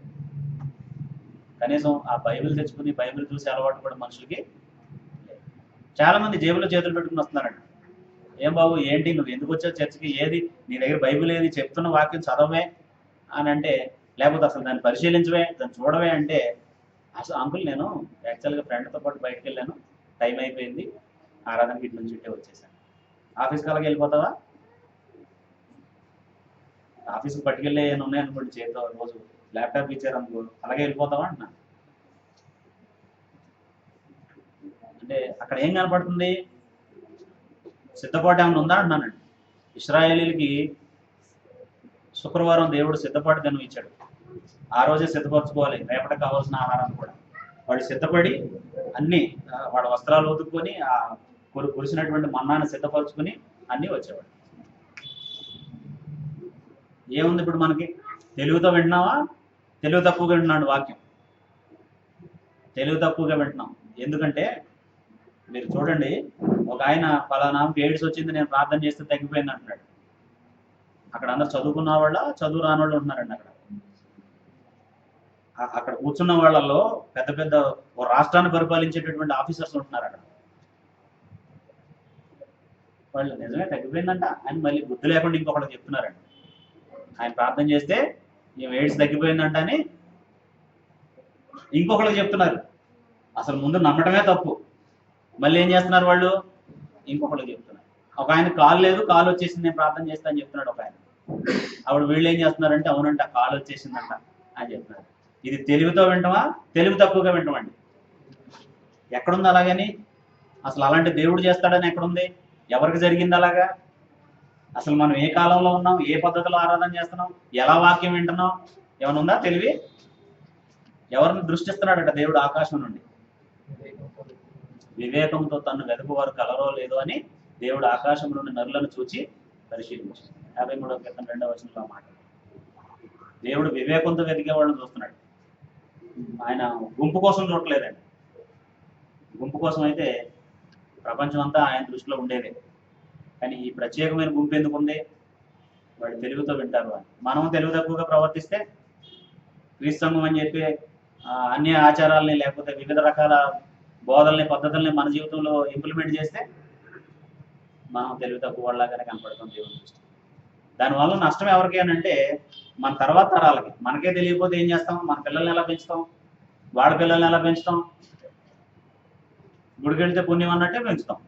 A: కనీసం ఆ బైబిల్ తెచ్చుకుని బైబిల్ చూసే అలవాటు కూడా మనుషులకి చాలా మంది జేబులో చేతులు పెట్టుకుని వస్తున్నారండి. ఏం బాబు ఏంటి నువ్వు ఎందుకు వచ్చావు చర్చికి? ఏది నీ దగ్గర బైబిల్ ఏది? చెప్తున్న వాక్యం చదవే అని అంటే, లేకపోతే అసలు దాన్ని పరిశీలించవే, దాన్ని చూడవే అంటే, అసలు అంకుల్ నేను యాక్చువల్గా ఫ్రెండ్తో పాటు బయటకు వెళ్ళాను, టైం అయిపోయింది, ఆరాధనకి ఇటు నుంచి ఇట్టే వచ్చేసాను. ఆఫీస్కి అలాగే వెళ్ళిపోతావా? ఆఫీస్కి పట్టుకెళ్ళే ఏమైనా ఉన్నాయనుకోండి చేతిలో, రోజు ల్యాప్టాప్ ఇచ్చారు అనుకో, అలాగే వెళ్ళిపోతావా అంటున్నా. అంటే అక్కడ ఏం కనపడుతుంది? సిద్ధపాటు ఏమైనా ఉందా అంటున్నానండి. ఇశ్రాయేలీలకి శుక్రవారం దేవుడు సిద్ధపాటు దినం ఇచ్చాడు. ఆ రోజే సిద్ధపరచుకోవాలి రేపటికి కావాల్సిన ఆహారాన్ని కూడా. వాడు సిద్ధపడి అన్ని వాడు వస్త్రాలు ఉతుక్కొని ఆ కురిసినటువంటి మన్నాన్ని సిద్ధపరచుకుని అన్నీ వచ్చేవాడు. ఏముంది ఇప్పుడు మనకి? తెలుగుతో వింటున్నావా, తెలుగు తక్కువగా వింటున్నాడు వాక్యం? తెలుగు తక్కువగా వింటున్నాం. ఎందుకంటే మీరు చూడండి, ఒక ఆయన ఫలానాకి ఎయిడ్స్ వచ్చింది, నేను ప్రార్థన చేస్తే తగ్గిపోయింది అంటున్నాడు. అక్కడ అందరు చదువుకున్న వాళ్ళ, చదువు రాని వాళ్ళు ఉంటున్నారండి. అక్కడ కూర్చున్న వాళ్ళలో పెద్ద పెద్ద ఓ రాష్ట్రాన్ని పరిపాలించేటటువంటి ఆఫీసర్స్ ఉంటున్నారు అక్కడ. వాళ్ళు నిజమే తగ్గిపోయిందంట అని మళ్ళీ బుద్ధి లేకుండా ఇంకొకటి చెప్తున్నారండి. ఆయన ప్రార్థన చేస్తే మేము ఎయిడ్స్ తగ్గిపోయిందంట అని ఇంకొకరికి చెప్తున్నారు. అసలు ముందు నమ్మటమే తప్పు, మళ్ళీ ఏం చేస్తున్నారు వాళ్ళు? ఇంకొకరికి చెప్తున్నారు. ఒక ఆయన కాలు లేదు, కాలు వచ్చేసింది, నేను ప్రార్థన చేస్తా అని చెప్తున్నాడు ఒక ఆయన. అప్పుడు వీళ్ళు ఏం చేస్తున్నారంటే అవునంట కాలు వచ్చేసిందంట అని చెప్తున్నారు. ఇది తెలుగుతో వింటామా, తెలుగు తక్కువగా వింటామండి? ఎక్కడుంది అలాగని? అసలు అలాంటి దేవుడు చేస్తాడని ఎక్కడుంది? ఎవరికి జరిగింది అలాగా? అసలు మనం ఏ కాలంలో ఉన్నాం, ఏ పద్ధతిలో ఆరాధన చేస్తున్నాం, ఎలా వాక్యం వింటున్నాం, ఏమైనా ఉందా తెలివి? ఎవరిని దృష్టిస్తున్నాడట దేవుడు ఆకాశం నుండి? వివేకంతో తను వెతుకువారు కలరో లేదో అని దేవుడు ఆకాశం నుండి నరులను చూచి పరిశీలించి 53వ కీర్తన 2వ వచనంలో మాట. దేవుడు వివేకంతో వెతికే వాళ్ళని చూస్తున్నాడు. ఆయన గుంపు కోసం చూడలేదండి. గుంపు కోసం అయితే ప్రపంచం అంతా ఆయన దృష్టిలో ఉండేదే. కానీ ఈ ప్రత్యేకమైన గుంపు ఎందుకు ఉంది? వాళ్ళు తెలుగుతో వింటారు అని. మనం తెలుగు తక్కువగా ప్రవర్తిస్తే, క్రీస్తు సంఘం అని చెప్పి అన్ని ఆచారాలని లేకపోతే వివిధ రకాల బోధల్ని, పద్ధతుల్ని మన జీవితంలో ఇంప్లిమెంట్ చేస్తే మనం తెలుగు తక్కువ వాళ్ళలాగానే కనపడతాం దేవుని దృష్టి. దానివల్ల నష్టం ఎవరికి అని అంటే మన తర్వాత తరాలకి. మనకే తెలియకపోతే ఏం చేస్తాం? మన పిల్లల్ని ఎలా పెంచుతాం? వాళ్ళ పిల్లల్ని ఎలా పెంచుతాం? గుడికి వెళ్తే పుణ్యం అన్నట్టే పెంచుతాం.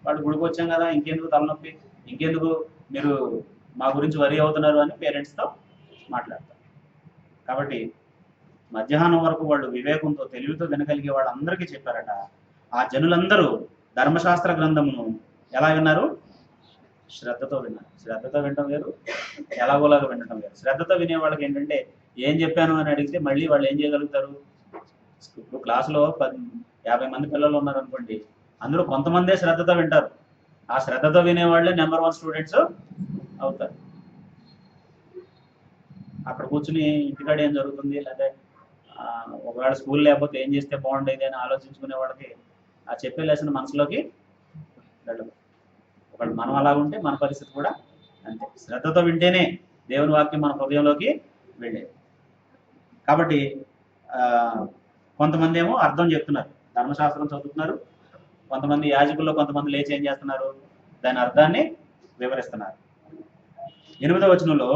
A: వాడు గుడికి వచ్చాం కదా, ఇంకెందుకు తలనొప్పి, ఇంకెందుకు మీరు మా గురించి వరి అవుతున్నారు అని పేరెంట్స్తో మాట్లాడతారు. కాబట్టి మధ్యాహ్నం వరకు వాళ్ళు వివేకంతో తెలివితో వినగలిగే వాళ్ళందరికీ చెప్పారట. ఆ జనులందరూ ధర్మశాస్త్ర గ్రంథమును ఎలా విన్నారు? శ్రద్ధతో విన్నారు. శ్రద్ధతో వినటం వేరు, ఎలాగోలాగా వినటం వేరు. శ్రద్ధతో వినే వాళ్ళకి ఏంటంటే ఏం చెప్పాను అని అడిగితే మళ్ళీ వాళ్ళు ఏం చేయగలుగుతారు? ఇప్పుడు క్లాసులో 50 మంది పిల్లలు ఉన్నారు అనుకోండి, అందులో కొంతమందే శ్రద్ధతో వింటారు. ఆ శ్రద్ధతో వినేవాళ్ళే నెంబర్ 1 స్టూడెంట్స్ అవుతారు. అక్కడ కూర్చుని ఇంటికాడ ఏం జరుగుతుంది, లేదా ఒకవేళ స్కూల్ లేకపోతే ఏం చేస్తే బాగుండేది అని ఆలోచించుకునే వాళ్ళకి ఆ చెప్పే లెసన్ మనసులోకి వెళ్ళదు. ఒకవేళ మనం అలా ఉంటే మన పరిస్థితి కూడా అంతే. శ్రద్ధతో వింటేనే దేవుని వాక్యం మన హృదయంలోకి వెళ్ళేది. కాబట్టి కొంతమంది ఏమో అర్థం చెప్తున్నారు, ధర్మశాస్త్రం చదువుతున్నారు. కొంతమంది యాజకుల్లో కొంతమంది లేచి ఏం చేస్తున్నారు? దాని అర్థాన్ని వివరిస్తున్నారు. 8వ వచనంలో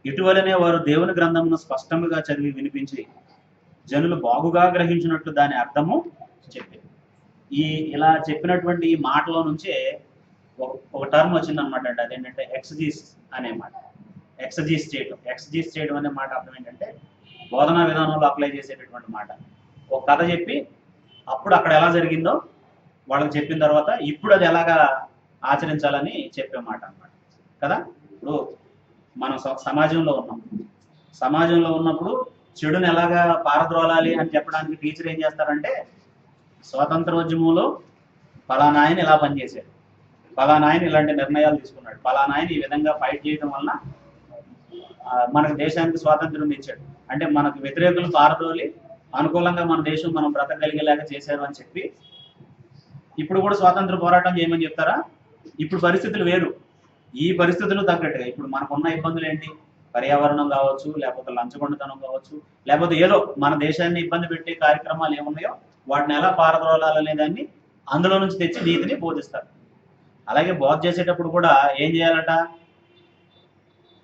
A: ఇటువలనే వారు దేవుని గ్రంథమును స్పష్టంగా చదివి వినిపించి జనులు బాగుగా గ్రహించినట్లు దాని అర్థము చెప్పి, ఇలా చెప్పినటువంటి ఈ మాటలో నుంచే ఒక టర్మ్ వచ్చిందనమాట అండి. అదేంటంటే ఎక్సజీస్ అనే మాట. ఎక్సజీస్ చేయడం అనే మాట అర్థం ఏంటంటే బోధనా విధానంలో అప్లై చేసేటటువంటి మాట. ఒక కథ చెప్పి అప్పుడు అక్కడ ఎలా జరిగిందో వాళ్ళకి చెప్పిన తర్వాత ఇప్పుడు అది ఎలాగా ఆచరించాలని చెప్పే మాట అన్నమాట కదా. ఇప్పుడు మనం సమాజంలో ఉన్నాం. సమాజంలో ఉన్నప్పుడు చెడుని ఎలాగా పారద్రోలాలి అని చెప్పడానికి టీచర్ ఏం చేస్తారంటే స్వాతంత్రోద్యమంలో పలానా ఆయన ఇలా పనిచేశాడు, పలానా ఆయన ఇలాంటి నిర్ణయాలు తీసుకున్నాడు, పలానా ఆయన ఈ విధంగా ఫైట్ చేయడం వలన మనకు దేశానికి స్వాతంత్రం ఇచ్చాడు, అంటే మనకు వ్యతిరేకులు పారదోలి అనుకూలంగా మన దేశం మనం బ్రతకగలిగేలాగా చేశారు అని చెప్పి ఇప్పుడు కూడా స్వాతంత్ర పోరాటం చేయమని చెప్తారా? ఇప్పుడు పరిస్థితులు వేరు. ఈ పరిస్థితులు తగ్గట్టుగా ఇప్పుడు మనకున్న ఇబ్బందులు ఏంటి? పర్యావరణం కావచ్చు, లేకపోతే లంచగొండతనం కావచ్చు, లేకపోతే ఏదో మన దేశాన్ని ఇబ్బంది పెట్టే కార్యక్రమాలు ఏమున్నాయో వాటిని ఎలా పారద్రోలాలనే దాన్ని అందులో నుంచి తెచ్చి నీతిని బోధిస్తారు. అలాగే బోధ చేసేటప్పుడు కూడా ఏం చేయాలట?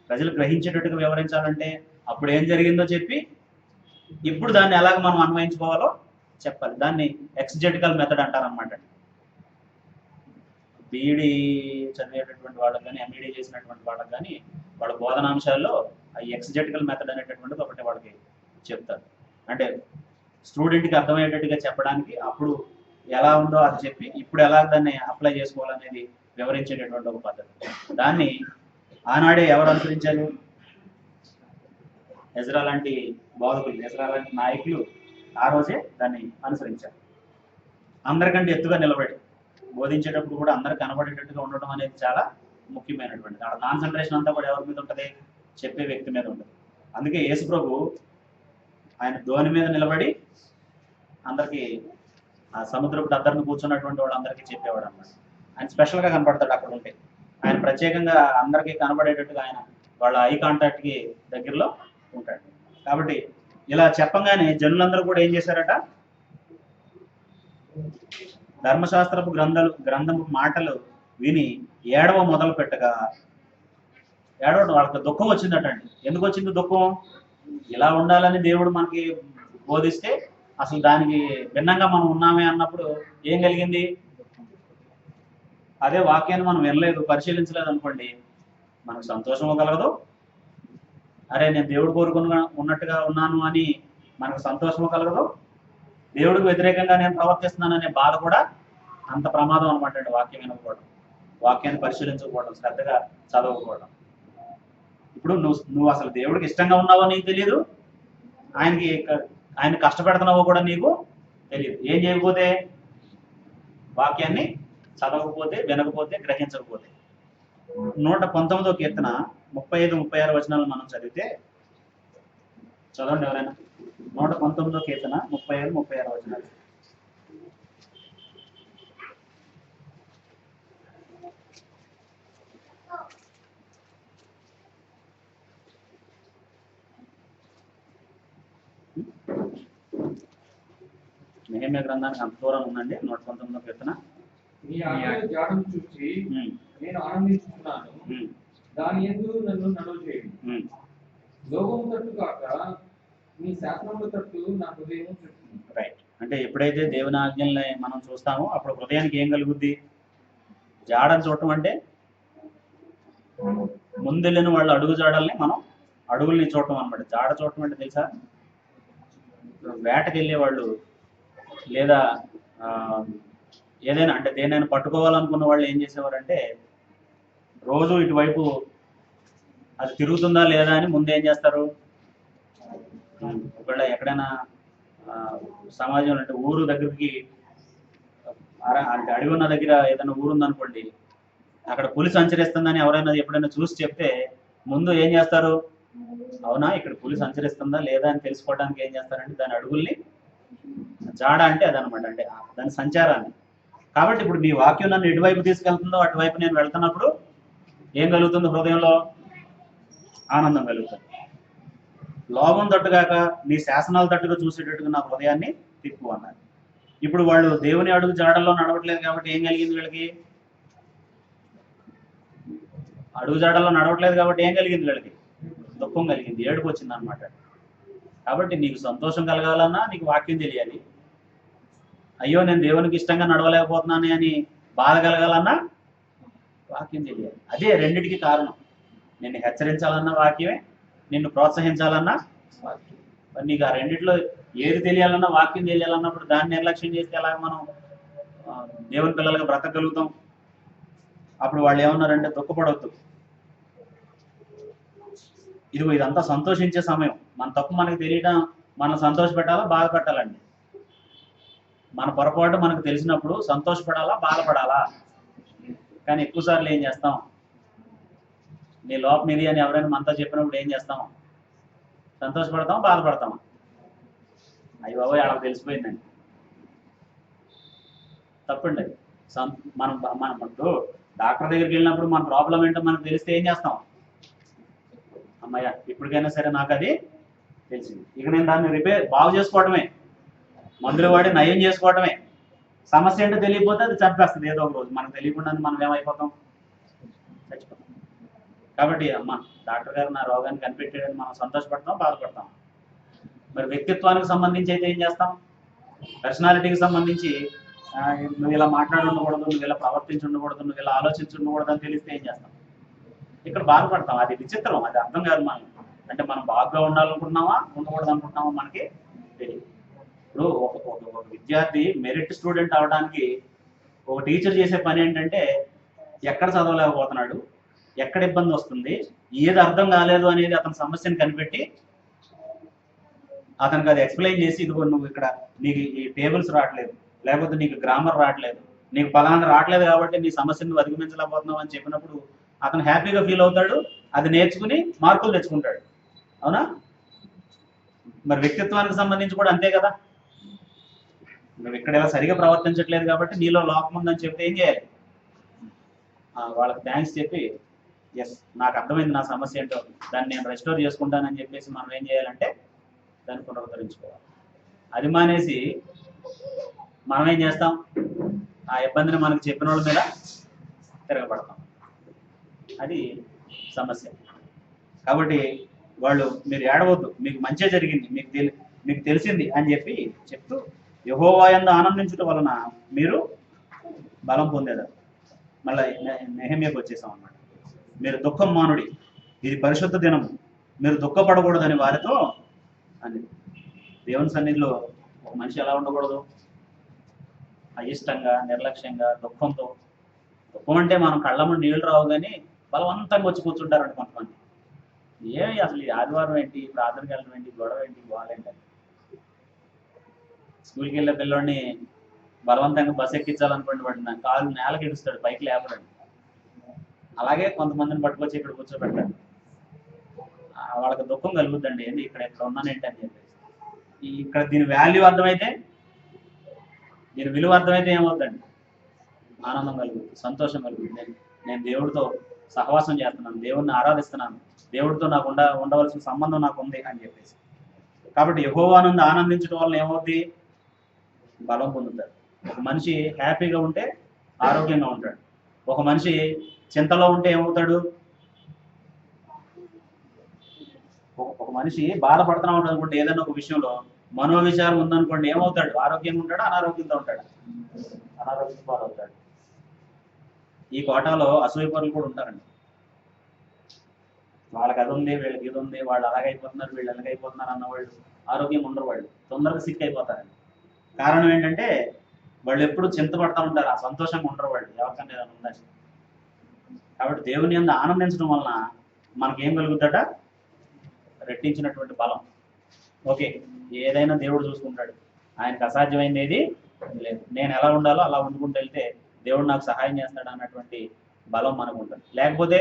A: ప్రజలు గ్రహించేటట్టుగా వివరించాలంటే అప్పుడు ఏం జరిగిందో చెప్పి ఇప్పుడు దాన్ని ఎలాగ మనం అన్వయించుకోవాలో చెప్పాలి. దాన్ని ఎక్స్జెటికల్ మెథడ్ అంటారనమాట. బీఈడీ చదివేటటువంటి వాళ్ళకి కానీ, ఎంఈడీ చేసినటువంటి వాళ్ళకి కానీ వాళ్ళ బోధనాంశాల్లో ఈ ఎక్స్జెటికల్ మెథడ్ అనేటటువంటిది ఒకటి వాళ్ళకి చెప్తారు. అంటే స్టూడెంట్కి అర్థమయ్యేటట్టుగా చెప్పడానికి అప్పుడు ఎలా ఉందో అది చెప్పి ఇప్పుడు ఎలా దాన్ని అప్లై చేసుకోవాలనేది వివరించేటటువంటి ఒక పద్ధతి. దాన్ని ఆనాడే ఎవరు అనుసరించారు? ఎజ్రా లాంటి బోధకులు, ఎజ్రా లాంటి నాయకులు ఆ రోజే దాన్ని అనుసరించారు. అందరికంటే ఎత్తుగా నిలబడి బోధించేటప్పుడు కూడా అందరు కనబడేటట్టుగా ఉండడం అనేది చాలా ముఖ్యమైనటువంటిది. ఆ కాన్సన్ట్రేషన్ అంతా కూడా ఎవరి మీద ఉంటుంది? చెప్పే వ్యక్తి మీద ఉంటుంది. అందుకే యేసు ప్రభు ఆయన ధోని మీద నిలబడి అందరికీ ఆ సముద్రపు అద్దరిని కూర్చున్నటువంటి వాళ్ళందరికీ చెప్పేవాడు అన్నమాట. ఆయన స్పెషల్గా కనపడతాడు అక్కడ ఉంటే. ఆయన ప్రత్యేకంగా అందరికీ కనబడేటట్టుగా ఆయన వాళ్ళ ఐ కాంటాక్ట్కి దగ్గరలో ఉంటాడు. కాబట్టి ఇలా చెప్పంగానే జనులందరూ కూడా ఏం చేశారట? ధర్మశాస్త్రపు గ్రంథము మాటలు విని ఏడవ మొదలు పెట్టగా ఏడవడం వాళ్ళకి దుఃఖం వచ్చిందటండి. ఎందుకు వచ్చింది దుఃఖం? ఇలా ఉండాలని దేవుడు మనకి బోధిస్తే అసలు దానికి భిన్నంగా మనం ఉన్నామే అన్నప్పుడు ఏం కలిగింది? అదే వాక్యాన్ని మనం వినలేదు, పరిశీలించలేదు అనుకోండి, మనకు సంతోషము కలగదు. అరే నేను దేవుడు ఉన్నట్టుగా ఉన్నాను అని మనకు సంతోషము కలగదు. దేవుడికి వ్యతిరేకంగా నేను ప్రవర్తిస్తున్నాననే బాధ కూడా అంత ప్రమాదం అనమాట అండి. వాక్యం వినకపోవడం, వాక్యాన్ని పరిశీలించకపోవడం, శ్రద్ధగా చదవకపోవడం. ఇప్పుడు నువ్వు అసలు దేవుడికి ఇష్టంగా ఉన్నావో నీకు తెలియదు, ఆయన కష్టపెడుతున్నావో కూడా నీకు తెలియదు. ఏం చేయకపోతే? వాక్యాన్ని చదవకపోతే, వినకపోతే, గ్రహించకపోతే. 119వ కీర్తన 35-36 వచనాలు మనం చదివితే చదవండి ఎవరైనా. 119వ కీర్తన 35-36 వచనాలు. నెహెమ్యా గ్రంథానికి అంత దూరం ఉందండి. 119వ కీర్తన.
B: నీ ఆజ్ఞల జాడను చూసి నేను ఆనందించుతున్నాను, దాని యందు నన్ను నడవజేయుము. లోకము తట్టు కాక నీ శాసనముల తట్టు నా హృదయం చెప్తుంది.
A: రైట్. అంటే ఎప్పుడైతే దేవుని ఆజ్ఞల్ని మనం చూస్తామో అప్పుడు హృదయానికి ఏం కలుగుద్ది? జాడను చూడటం అంటే ముందెళ్ళిన వాళ్ళ అడుగు జాడల్ని మనం అడుగుల్ని చూడటం అనమాట. జాడ చూడటం అంటే తెలుసా? వేటకి వెళ్ళేవాళ్ళు లేదా ఏదైనా అంటే దేనైనా పట్టుకోవాలనుకున్న వాళ్ళు ఏం చేసేవారంటే రోజు ఇటువైపు అది తిరుగుతుందా లేదా అని ముందు ఏం చేస్తారు? ఒకవేళ ఎక్కడైనా సమాజంలో అంటే ఊరు దగ్గరికి అంటే అడవి ఉన్న దగ్గర ఏదైనా ఊరు ఉందనుకోండి, అక్కడ పులి సంచరిస్తుందని ఎవరైనా ఎప్పుడైనా చూసి చెప్తే ముందు ఏం చేస్తారు? అవునా ఇక్కడ పులి సంచరిస్తుందా లేదా అని తెలుసుకోవడానికి ఏం చేస్తారంటే దాని అడుగుల్ని, జాడ అంటే అదనమాట, అంటే దాని సంచారాన్ని. కాబట్టి ఇప్పుడు నీ వాక్యం నన్ను ఎటువైపు తీసుకెళ్తుందో అటువైపు నేను వెళ్తున్నప్పుడు ఏం కలుగుతుంది? హృదయంలో ఆనందం కలుగుతుంది. లోభం తట్టుగాక నీ శాసనాలు తట్టుగా చూసేటట్టుగా నా హృదయాన్ని తిప్పు అన్నారు. ఇప్పుడు వాళ్ళు దేవుని అడుగు జాడల్లో నడవట్లేదు కాబట్టి ఏం కలిగింది వీళ్ళకి? అడుగు జాడల్లో నడవట్లేదు కాబట్టి ఏం కలిగింది వీళ్ళకి? దుఃఖం కలిగింది, ఏడుపు వచ్చింది అనమాట. కాబట్టి నీకు సంతోషం కలగాలన్నా నీకు వాక్యం తెలియాలి. అయ్యో నేను దేవునికి ఇష్టంగా నడవలేకపోతున్నాను అని బాధ కలగాలన్నా వాక్యం తెలియాలి. అదే రెండిటికి కారణం. నిన్ను హెచ్చరించాలన్న వాక్యమే, నిన్ను ప్రోత్సహించాలన్నా వాక్యం. మరి నీకు ఆ రెండిట్లో ఏది తెలియాలన్నా వాక్యం తెలియాలన్నప్పుడు దాన్ని నిర్లక్ష్యం చేస్తే ఎలాగ మనం దేవుని పిల్లలుగా బ్రతకగలుగుతాం? అప్పుడు వాళ్ళు ఏమన్నారంటే దుఃఖపడవద్దు, ఇదిగో ఇదంతా సంతోషించే సమయం. మన తప్పు మనకు తెలియడం, మనం సంతోషపెట్టాలా బాధపెట్టాలండి? మన పొరపాటు మనకు తెలిసినప్పుడు సంతోషపడాలా బాధపడాలా? కానీ ఎక్కువసార్లు ఏం చేస్తాం? నీ లోపం ఇది అని ఎవరైనా మనతో చెప్పినప్పుడు ఏం చేస్తాం? సంతోషపడతాం బాధపడతాం? అయ్యి బాబోయ్ వాళ్ళకి తెలిసిపోయిందండి. తప్పండి. మనం ఇప్పుడు డాక్టర్ దగ్గరికి వెళ్ళినప్పుడు మన ప్రాబ్లం ఏంటో మనకు తెలిస్తే ఏం చేస్తాం? అమ్మయ్య ఇప్పటికైనా సరే నాకు అది తెలిసింది, ఇక నేను దాన్ని బాగు చేసుకోవడమే, మందులు వాడి నయం చేసుకోవడమే. సమస్య ఏంటో తెలియకపోతే అది చంపేస్తుంది ఏదో ఒక రోజు. మనకు తెలియకుండా మనం ఏమైపోతాం? చచ్చిపోతాం. కాబట్టి అమ్మ డాక్టర్ గారు నా రోగాన్ని కనిపెట్టాడని మనం సంతోషపడతాం బాధపడతాం? మరి వ్యక్తిత్వానికి సంబంధించి అయితే ఏం చేస్తాం? పర్సనాలిటీకి సంబంధించి నువ్వు ఇలా మాట్లాడి ఉండకూడదు, నువ్వు ఇలా ప్రవర్తించి ఉండకూడదు, నువ్వు ఇలా ఆలోచించి ఉండకూడదు అని తెలిస్తే ఏం చేస్తాం? ఇక్కడ బాధపడతాం. అది విచిత్రం, అది అర్థం కాదు మనం. అంటే మనం బాగా ఉండాలనుకుంటున్నామా ఉండకూడదు అనుకుంటున్నామా మనకి తెలియదు. ఇప్పుడు ఒక విద్యార్థి మెరిట్ స్టూడెంట్ అవడానికి ఒక టీచర్ చేసే పని ఏంటంటే ఎక్కడ చదవలేకపోతున్నాడు, ఎక్కడ ఇబ్బంది వస్తుంది, ఏది అర్థం కాలేదు అనేది అతని సమస్యను కనిపెట్టి అతనికి అది ఎక్స్ప్లెయిన్ చేసి, ఇదిగో నువ్వు ఇక్కడ నీకు ఈ టేబుల్స్ రావట్లేదు, లేకపోతే నీకు గ్రామర్ రావట్లేదు, నీకు పలానా రావట్లేదు కాబట్టి నీ సమస్యను అధిగమించలేకపోతున్నావు అని చెప్పినప్పుడు అతను హ్యాపీగా ఫీల్ అవుతాడు, అది నేర్చుకుని మార్కులు తెచ్చుకుంటాడు. అవునా? మరి వ్యక్తిత్వానికి సంబంధించి కూడా అంతే కదా. నువ్వు ఇక్కడ ఇలా సరిగా ప్రవర్తించట్లేదు కాబట్టి నీలో లోపం ఉందని చెప్తే ఏం చేయాలి? వాళ్ళకి థ్యాంక్స్ చెప్పి, ఎస్ నాకు అర్థమైంది నా సమస్య ఏంటో, దాన్ని నేను రెస్టోర్ చేసుకుంటానని చెప్పేసి మనం ఏం చేయాలంటే దాన్ని పునరుద్ధరించుకోవాలి. అది మానేసి మనం ఏం చేస్తాం? ఆ ఇబ్బందిని మనకు చెప్పిన వాళ్ళ మీద తిరగబడతాం. అది సమస్య. కాబట్టి వాళ్ళు మీరు ఏడవద్దు, మీకు మంచి జరిగింది, మీకు తెలిసింది అని చెప్పి చెప్తూ యెహోవా యందు ఆనందించడం వలన మీరు బలం పొందేదారు. మళ్ళీ నెహెమ్యాకు వచ్చేసాం అన్నమాట. మీరు దుఃఖం మానుడి, ఇది పరిశుద్ధ దినం, మీరు దుఃఖపడకూడదని వారితో అని. దేవుని సన్నిధిలో ఒక మనిషి ఎలా ఉండకూడదు? అయిష్టంగా, నిర్లక్ష్యంగా, దుఃఖంతో. దుఃఖం అంటే మనం కళ్ళము నీళ్లు రావు కానీ బలవంతంగా వచ్చి కూర్చుంటారండి కొంతమంది. అసలు ఈ ఆదివారం ఏంటి, ప్రార్థనకి వెళ్ళడం ఏంటి, గొడవ ఏంటి, గోలేంటి. స్కూల్కి వెళ్ళే పిల్లోడిని బలవంతంగా బస్సు ఎక్కించాలనుకోండి, వాడు నా కాలు నేలకి ఇడుస్తాడు, పైకి లేపడండి. అలాగే కొంతమందిని పట్టుకొచ్చి ఇక్కడ కూర్చోబెట్టాడు. వాళ్ళకి దుఃఖం కలుగుద్దండి, ఏంటి ఇక్కడ ఉన్నానేంటి అని చెప్పేసి. ఇక్కడ దీని వాల్యూ అర్థమైతే, దీని విలువ అర్థమైతే ఏమవుద్దండి? ఆనందం కలుగుతుంది, సంతోషం కలుగుతుంది. నేను దేవుడితో సహవాసం చేస్తున్నాను, దేవుడిని ఆరాధిస్తున్నాను, దేవుడితో నాకు ఉండవలసిన సంబంధం నాకు ఉంది అని చెప్పేసి. కాబట్టి యెహోవానందు ఆనందించడం వల్ల ఏమవుద్ది? బలం పొందుతాడు. ఒక మనిషి హ్యాపీగా ఉంటే ఆరోగ్యంగా ఉంటాడు. ఒక మనిషి చింతలో ఉంటే ఏమవుతాడు? ఒక మనిషి బాధపడుతూ ఉంటాడు అనుకోండి, ఏదైనా ఒక విషయంలో మనోవిచారం ఉందనుకోండి, ఏమవుతాడు? ఆరోగ్యంగా ఉంటాడు, అనారోగ్యంతో ఉంటాడు? అనారోగ్యం పాలవుతాడు. ఈ కోటాలో అసూయపరులు కూడా ఉంటారండి. వాళ్ళకి అది ఉంది, వీళ్ళకి ఇది ఉంది, వాళ్ళు అలాగైపోతున్నారు, వీళ్ళు ఎలాగైపోతున్నారు అన్న వాళ్ళు ఆరోగ్యం ఉండరు. వాళ్ళు తొందరగా సిక్ అయిపోతారండి. కారణం ఏంటంటే వాళ్ళు ఎప్పుడు చింతపడతా ఉంటారు, ఆ సంతోషంగా ఉండరు వాళ్ళు, ఎవరికన్నా ఏదైనా ఉందని. కాబట్టి దేవుని యందు ఆనందించడం వలన మనకేం కలుగుద్దట? రెట్టించినటువంటి బలం. ఓకే, ఏదైనా దేవుడు చూసుకుంటాడు, ఆయనకు అసాధ్యమైంది ఏది లేదు. నేను ఎలా ఉండాలో అలా వండుకుంటూ వెళ్తే దేవుడు నాకు సహాయం చేస్తాడు అన్నటువంటి బలం మనకు ఉంటుంది. లేకపోతే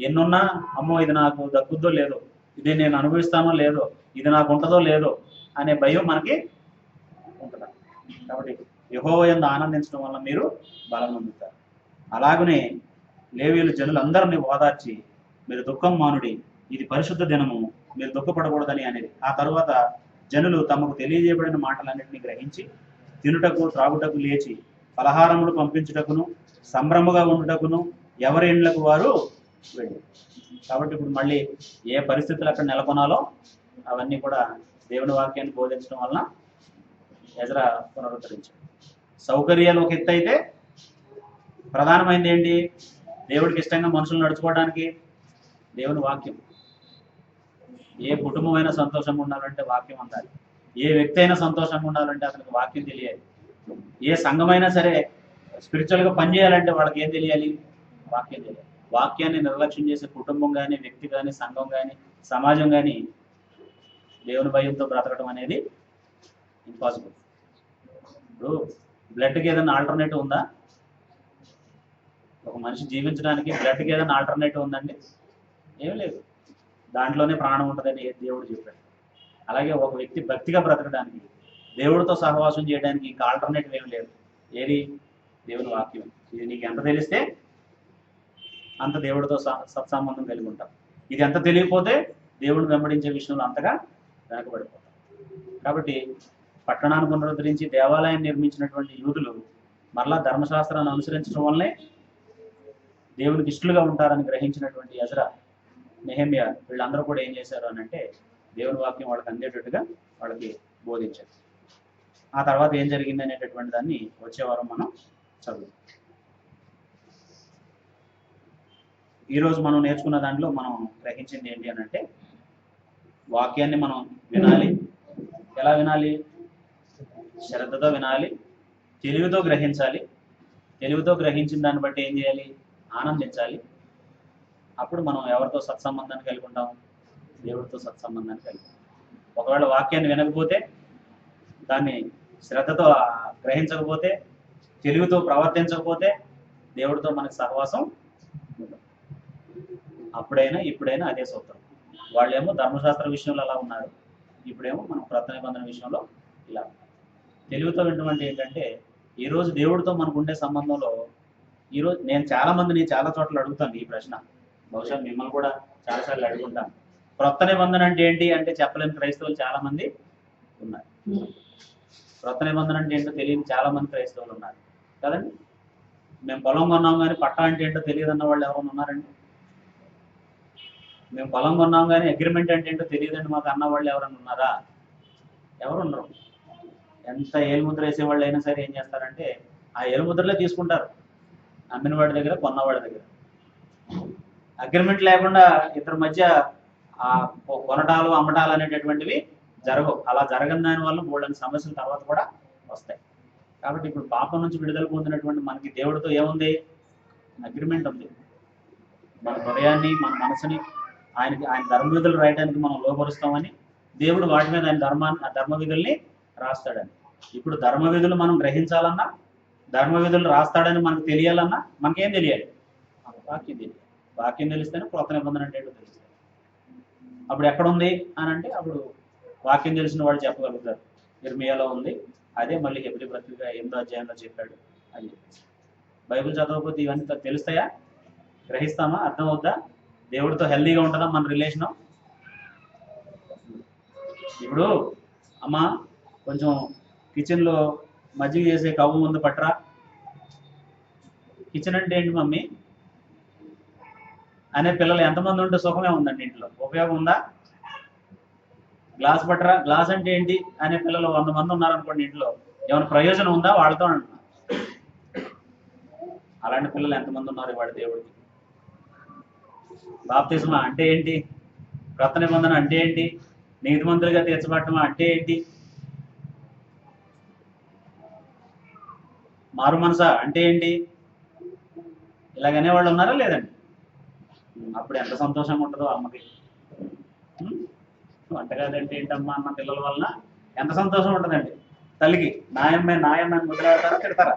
A: ఎన్నున్నా, అమ్మో ఇది నాకు దక్కుద్దో లేదో, ఇది నేను అనుభవిస్తానో లేదో, ఇది నాకు ఉంటుందో లేదో అనే భయం మనకి ఉంటుంది. కాబట్టి యెహోవా యందు ఆనందించడం వల్ల మీరు బలం పొందుతారు. అలాగనే లేవీయులు జనులందరినీ ఓదార్చి మీరు దుఃఖం మానుడి, ఇది పరిశుద్ధ దినము, మీరు దుఃఖపడకూడదని అనేది. ఆ తర్వాత జనులు తమకు తెలియజేయబడిన మాటలన్నింటినీ గ్రహించి తినుటకు త్రాగుటకు లేచి పలహారములు పంపించుటకును సంభ్రమగా ఉండుటకును ఎవరి ఇండ్లకు వారు వెళ్ళి. కాబట్టి ఇప్పుడు మళ్ళీ ఏ పరిస్థితులు అక్కడ నెలకొనాలో అవన్నీ కూడా దేవుని వాక్యాన్ని బోధించడం వలన ఎజ్రా పునరుద్ధరించాడు. సౌకర్యాలు ఒక ఎత్తు అయితే ప్రధానమైనది ఏంటి? దేవుడికి ఇష్టంగా మనుషులు నడుచుకోవడానికి దేవుని వాక్యం. ఏ కుటుంబమైనా సంతోషంగా ఉండాలంటే వాక్యం ఉండాలి. ఏ వ్యక్తి అయినా సంతోషంగా ఉండాలంటే అతనికి వాక్యం తెలియాలి. ఏ సంఘమైనా సరే స్పిరిచువల్గా పనిచేయాలంటే వాళ్ళకి ఏం తెలియాలి? వాక్యం తెలియాలి. వాక్యాన్ని నిర్లక్ష్యం చేసే కుటుంబం కానీ, వ్యక్తి కానీ, సంఘం కానీ, సమాజం కానీ దేవుని భయంతో బ్రతకడం అనేది ఇంపాసిబుల్. ఇప్పుడు బ్లడ్కి ఏదైనా ఆల్టర్నేటివ్ ఉందా? ఒక మనిషి జీవించడానికి బ్లడ్కి ఏదైనా ఆల్టర్నేటివ్ ఉందండి? ఏం లేదు. దాంట్లోనే ప్రాణం ఉంటుందని దేవుడు చెప్పాడు. అలాగే ఒక వ్యక్తి భక్తిగా బ్రతకడానికి, దేవుడితో సహవాసం చేయడానికి ఇంకా ఆల్టర్నేటివ్ ఏం లేదు. ఏది? దేవుని వాక్యం. ఇది నీకు ఎంత తెలిస్తే అంత దేవుడితో సత్సంబంధం కలిగి ఉంటాం. ఇది ఎంత తెలియకపోతే దేవుడిని వెంబడించే విషయంలో అంతగా వెనకబడిపోతాం. కాబట్టి పట్టణాన్ని పునరుద్ధరించి దేవాలయాన్ని నిర్మించినటువంటి యూదులు మరలా ధర్మశాస్త్రాన్ని అనుసరించడం వల్లనే దేవునికి ఇష్టలుగా ఉంటారని గ్రహించినటువంటి ఎజ్రా, నెహెమ్యా వీళ్ళందరూ కూడా ఏం చేశారు అని అంటే దేవుని వాక్యం వాళ్ళకి అందేటట్టుగా వాళ్ళకి బోధించారు. ఆ తర్వాత ఏం జరిగింది అనేటటువంటి దాన్ని వచ్చే వారం మనం చదువు. ఈరోజు మనం నేర్చుకున్న దాంట్లో మనం గ్రహించింది ఏంటి అని అంటే వాక్యాన్ని మనం వినాలి. ఎలా వినాలి? శ్రద్ధతో వినాలి, తెలివితో గ్రహించాలి. తెలివితో గ్రహించిన దాన్ని బట్టి ఏం చేయాలి? ఆనందించాలి. అప్పుడు మనం ఎవరితో సత్సంబంధాన్ని కలిగి ఉంటాం? దేవుడితో సత్సంబంధాన్ని కలిగి ఉంటాం. ఒకవేళ వాక్యాన్ని వినకపోతే, దాన్ని శ్రద్ధతో గ్రహించకపోతే, తెలివితో ప్రవర్తించకపోతే దేవుడితో మనకి సహవాసం ఉండదు. అప్పుడైనా ఇప్పుడైనా అదే సూత్రం. వాళ్ళేమో ధర్మశాస్త్ర విషయంలో అలా ఉన్నారు, ఇప్పుడేమో మనం క్రొత్త నిబంధన విషయంలో ఇలా ఉన్నాం. తెలివితో వినటువంటి ఏంటంటే ఈరోజు దేవుడితో మనకు ఉండే సంబంధంలో ఈరోజు నేను చాలా మందిని చాలా చోట్ల అడుగుతాను ఈ ప్రశ్న, బహుశా మిమ్మల్ని కూడా చాలాసార్లు అడుగుంటాను. క్రొత్త నిబంధన అంటే ఏంటి అంటే చెప్పలేని క్రైస్తవులు చాలా మంది ఉన్నారు. క్రొత్త నిబంధన అంటే ఏంటో తెలియని చాలా మంది క్రైస్తవులు ఉన్నారు కదండి. మేము పొలం కొన్నాం కానీ పట్టా అంటే ఏంటో తెలియదు అన్న వాళ్ళు ఎవరైనా ఉన్నారండి? మేము పొలం కొన్నాం కానీ అగ్రిమెంట్ అంటే ఏంటో తెలియదండి మాకు అన్న వాళ్ళు ఎవరైనా ఉన్నారా? ఎవరు ఉండరు. ఎంత ఏలుముద్ర వేసేవాళ్ళు అయినా సరే ఏం చేస్తారంటే ఆ ఏలుముద్రలే తీసుకుంటారు, అమ్మిన వాడి దగ్గర కొన్నవాడి దగ్గర. అగ్రిమెంట్ లేకుండా ఇద్దరి మధ్య ఆ కొనటాలు అమ్మటాలు అనేటటువంటివి జరగవు. అలా జరగని దాని వల్ల మూడని సమస్యల తర్వాత కూడా వస్తాయి. కాబట్టి ఇప్పుడు పాపం నుంచి విడుదల పొందినటువంటి మనకి దేవుడితో ఏముంది? అగ్రిమెంట్ ఉంది. మన హృదయాన్ని మన మనసుని ఆయన ధర్మ విధులు రాయడానికి మనం లోపరుస్తామని దేవుడు వాటి మీద ఆయన ధర్మ విధుల్ని రాస్తాడని. ఇప్పుడు ధర్మ విధులు మనం గ్రహించాలన్నా, ధర్మ విధులు రాస్తాడని మనకు తెలియాలన్నా మనకేం తెలియాలి? వాక్యం తెలియాలి. వాక్యం తెలిస్తేనే క్రొత్త నిబంధన అంటే ఏంటో తెలుస్తుంది. అప్పుడు ఎక్కడుంది అని అంటే అప్పుడు వాక్యం తెలిసిన వాళ్ళు చెప్పగలుగుతారు. ఇర్మియాలో ఉంది, అదే మళ్ళీ హెబ్రీ పత్రిక 8వ అధ్యాయంలో చెప్పాడు అని చెప్పేసి. బైబిల్ చదవకపోతే ఇవన్నీ తెలుస్తాయా? గ్రహిస్తామా? అర్థం అవుద్దా? దేవుడితో హెల్దీగా ఉంటుందా మన రిలేషను? ఇప్పుడు అమ్మ కొంచెం కిచెన్లో మజ్జిగ చేసే కవ్వు ముందు పట్టరా. కిచెన్ అంటే ఏంటి మమ్మీ అనే పిల్లలు ఎంతమంది ఉంటే సుఖమే ఉందండి ఇంట్లో? ఉపయోగం ఉందా? గ్లాస్ పట్టరా, గ్లాస్ అంటే ఏంటి అనే పిల్లలు 100 మంది ఉన్నారనుకోండి ఇంట్లో, ఏమైనా ప్రయోజనం ఉందా వాళ్ళతో అంటున్నా? అలాంటి పిల్లలు ఎంతమంది ఉన్నారు ఇవాళ దేవుడికి? బాప్తిస్మా అంటే ఏంటి? క్రొత్త నిబంధన అంటే ఏంటి? నీతిమంతులుగా తీర్చబడటమా అంటే ఏంటి? మారు మనసా అంటే ఏంటి? ఇలాగనే వాళ్ళు ఉన్నారా లేదండి? అప్పుడు ఎంత సంతోషంగా ఉంటుందో అమ్మకి. వంటగదంటే ఏంటమ్మా అన్న పిల్లల వలన ఎంత సంతోషం ఉంటుందండి తల్లికి. నాయమ్మే నాయమ్మ అని ముద్రలాడతారా, తిడతారా?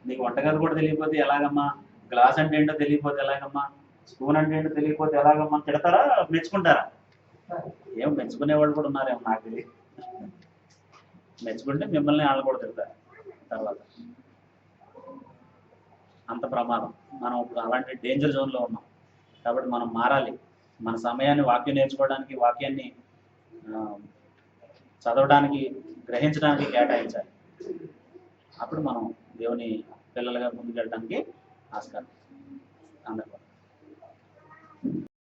A: నీకు వంటగది కూడా తెలియకపోతే ఎలాగమ్మా, గ్లాస్ అంటే ఏంటో తెలియకపోతే ఎలాగమ్మా, స్పూన్ అంటే ఏంటో తెలియకపోతే ఎలాగమ్మా, తిడతారా మెచ్చుకుంటారా? ఏం మెచ్చుకునేవాళ్ళు కూడా ఉన్నారేమో నాకు తెలియదు. మెచ్చుకుంటే మిమ్మల్ని వాళ్ళు కూడా తిడతారు తర్వాత. అంత ప్రమాదం. మనం ఇప్పుడు అలాంటి డేంజర్ జోన్లో ఉన్నాం. కాబట్టి మనం మారాలి. మన సమయాన్ని వాక్యం నేర్చుకోవడానికి, వాక్యాన్ని చదవడానికి, గ్రహించడానికి కేటాయించాలి. అప్పుడు మనం దేవుని పిల్లలుగా ముందుకెళ్ళడానికి ఆస్కారం. అందరికీ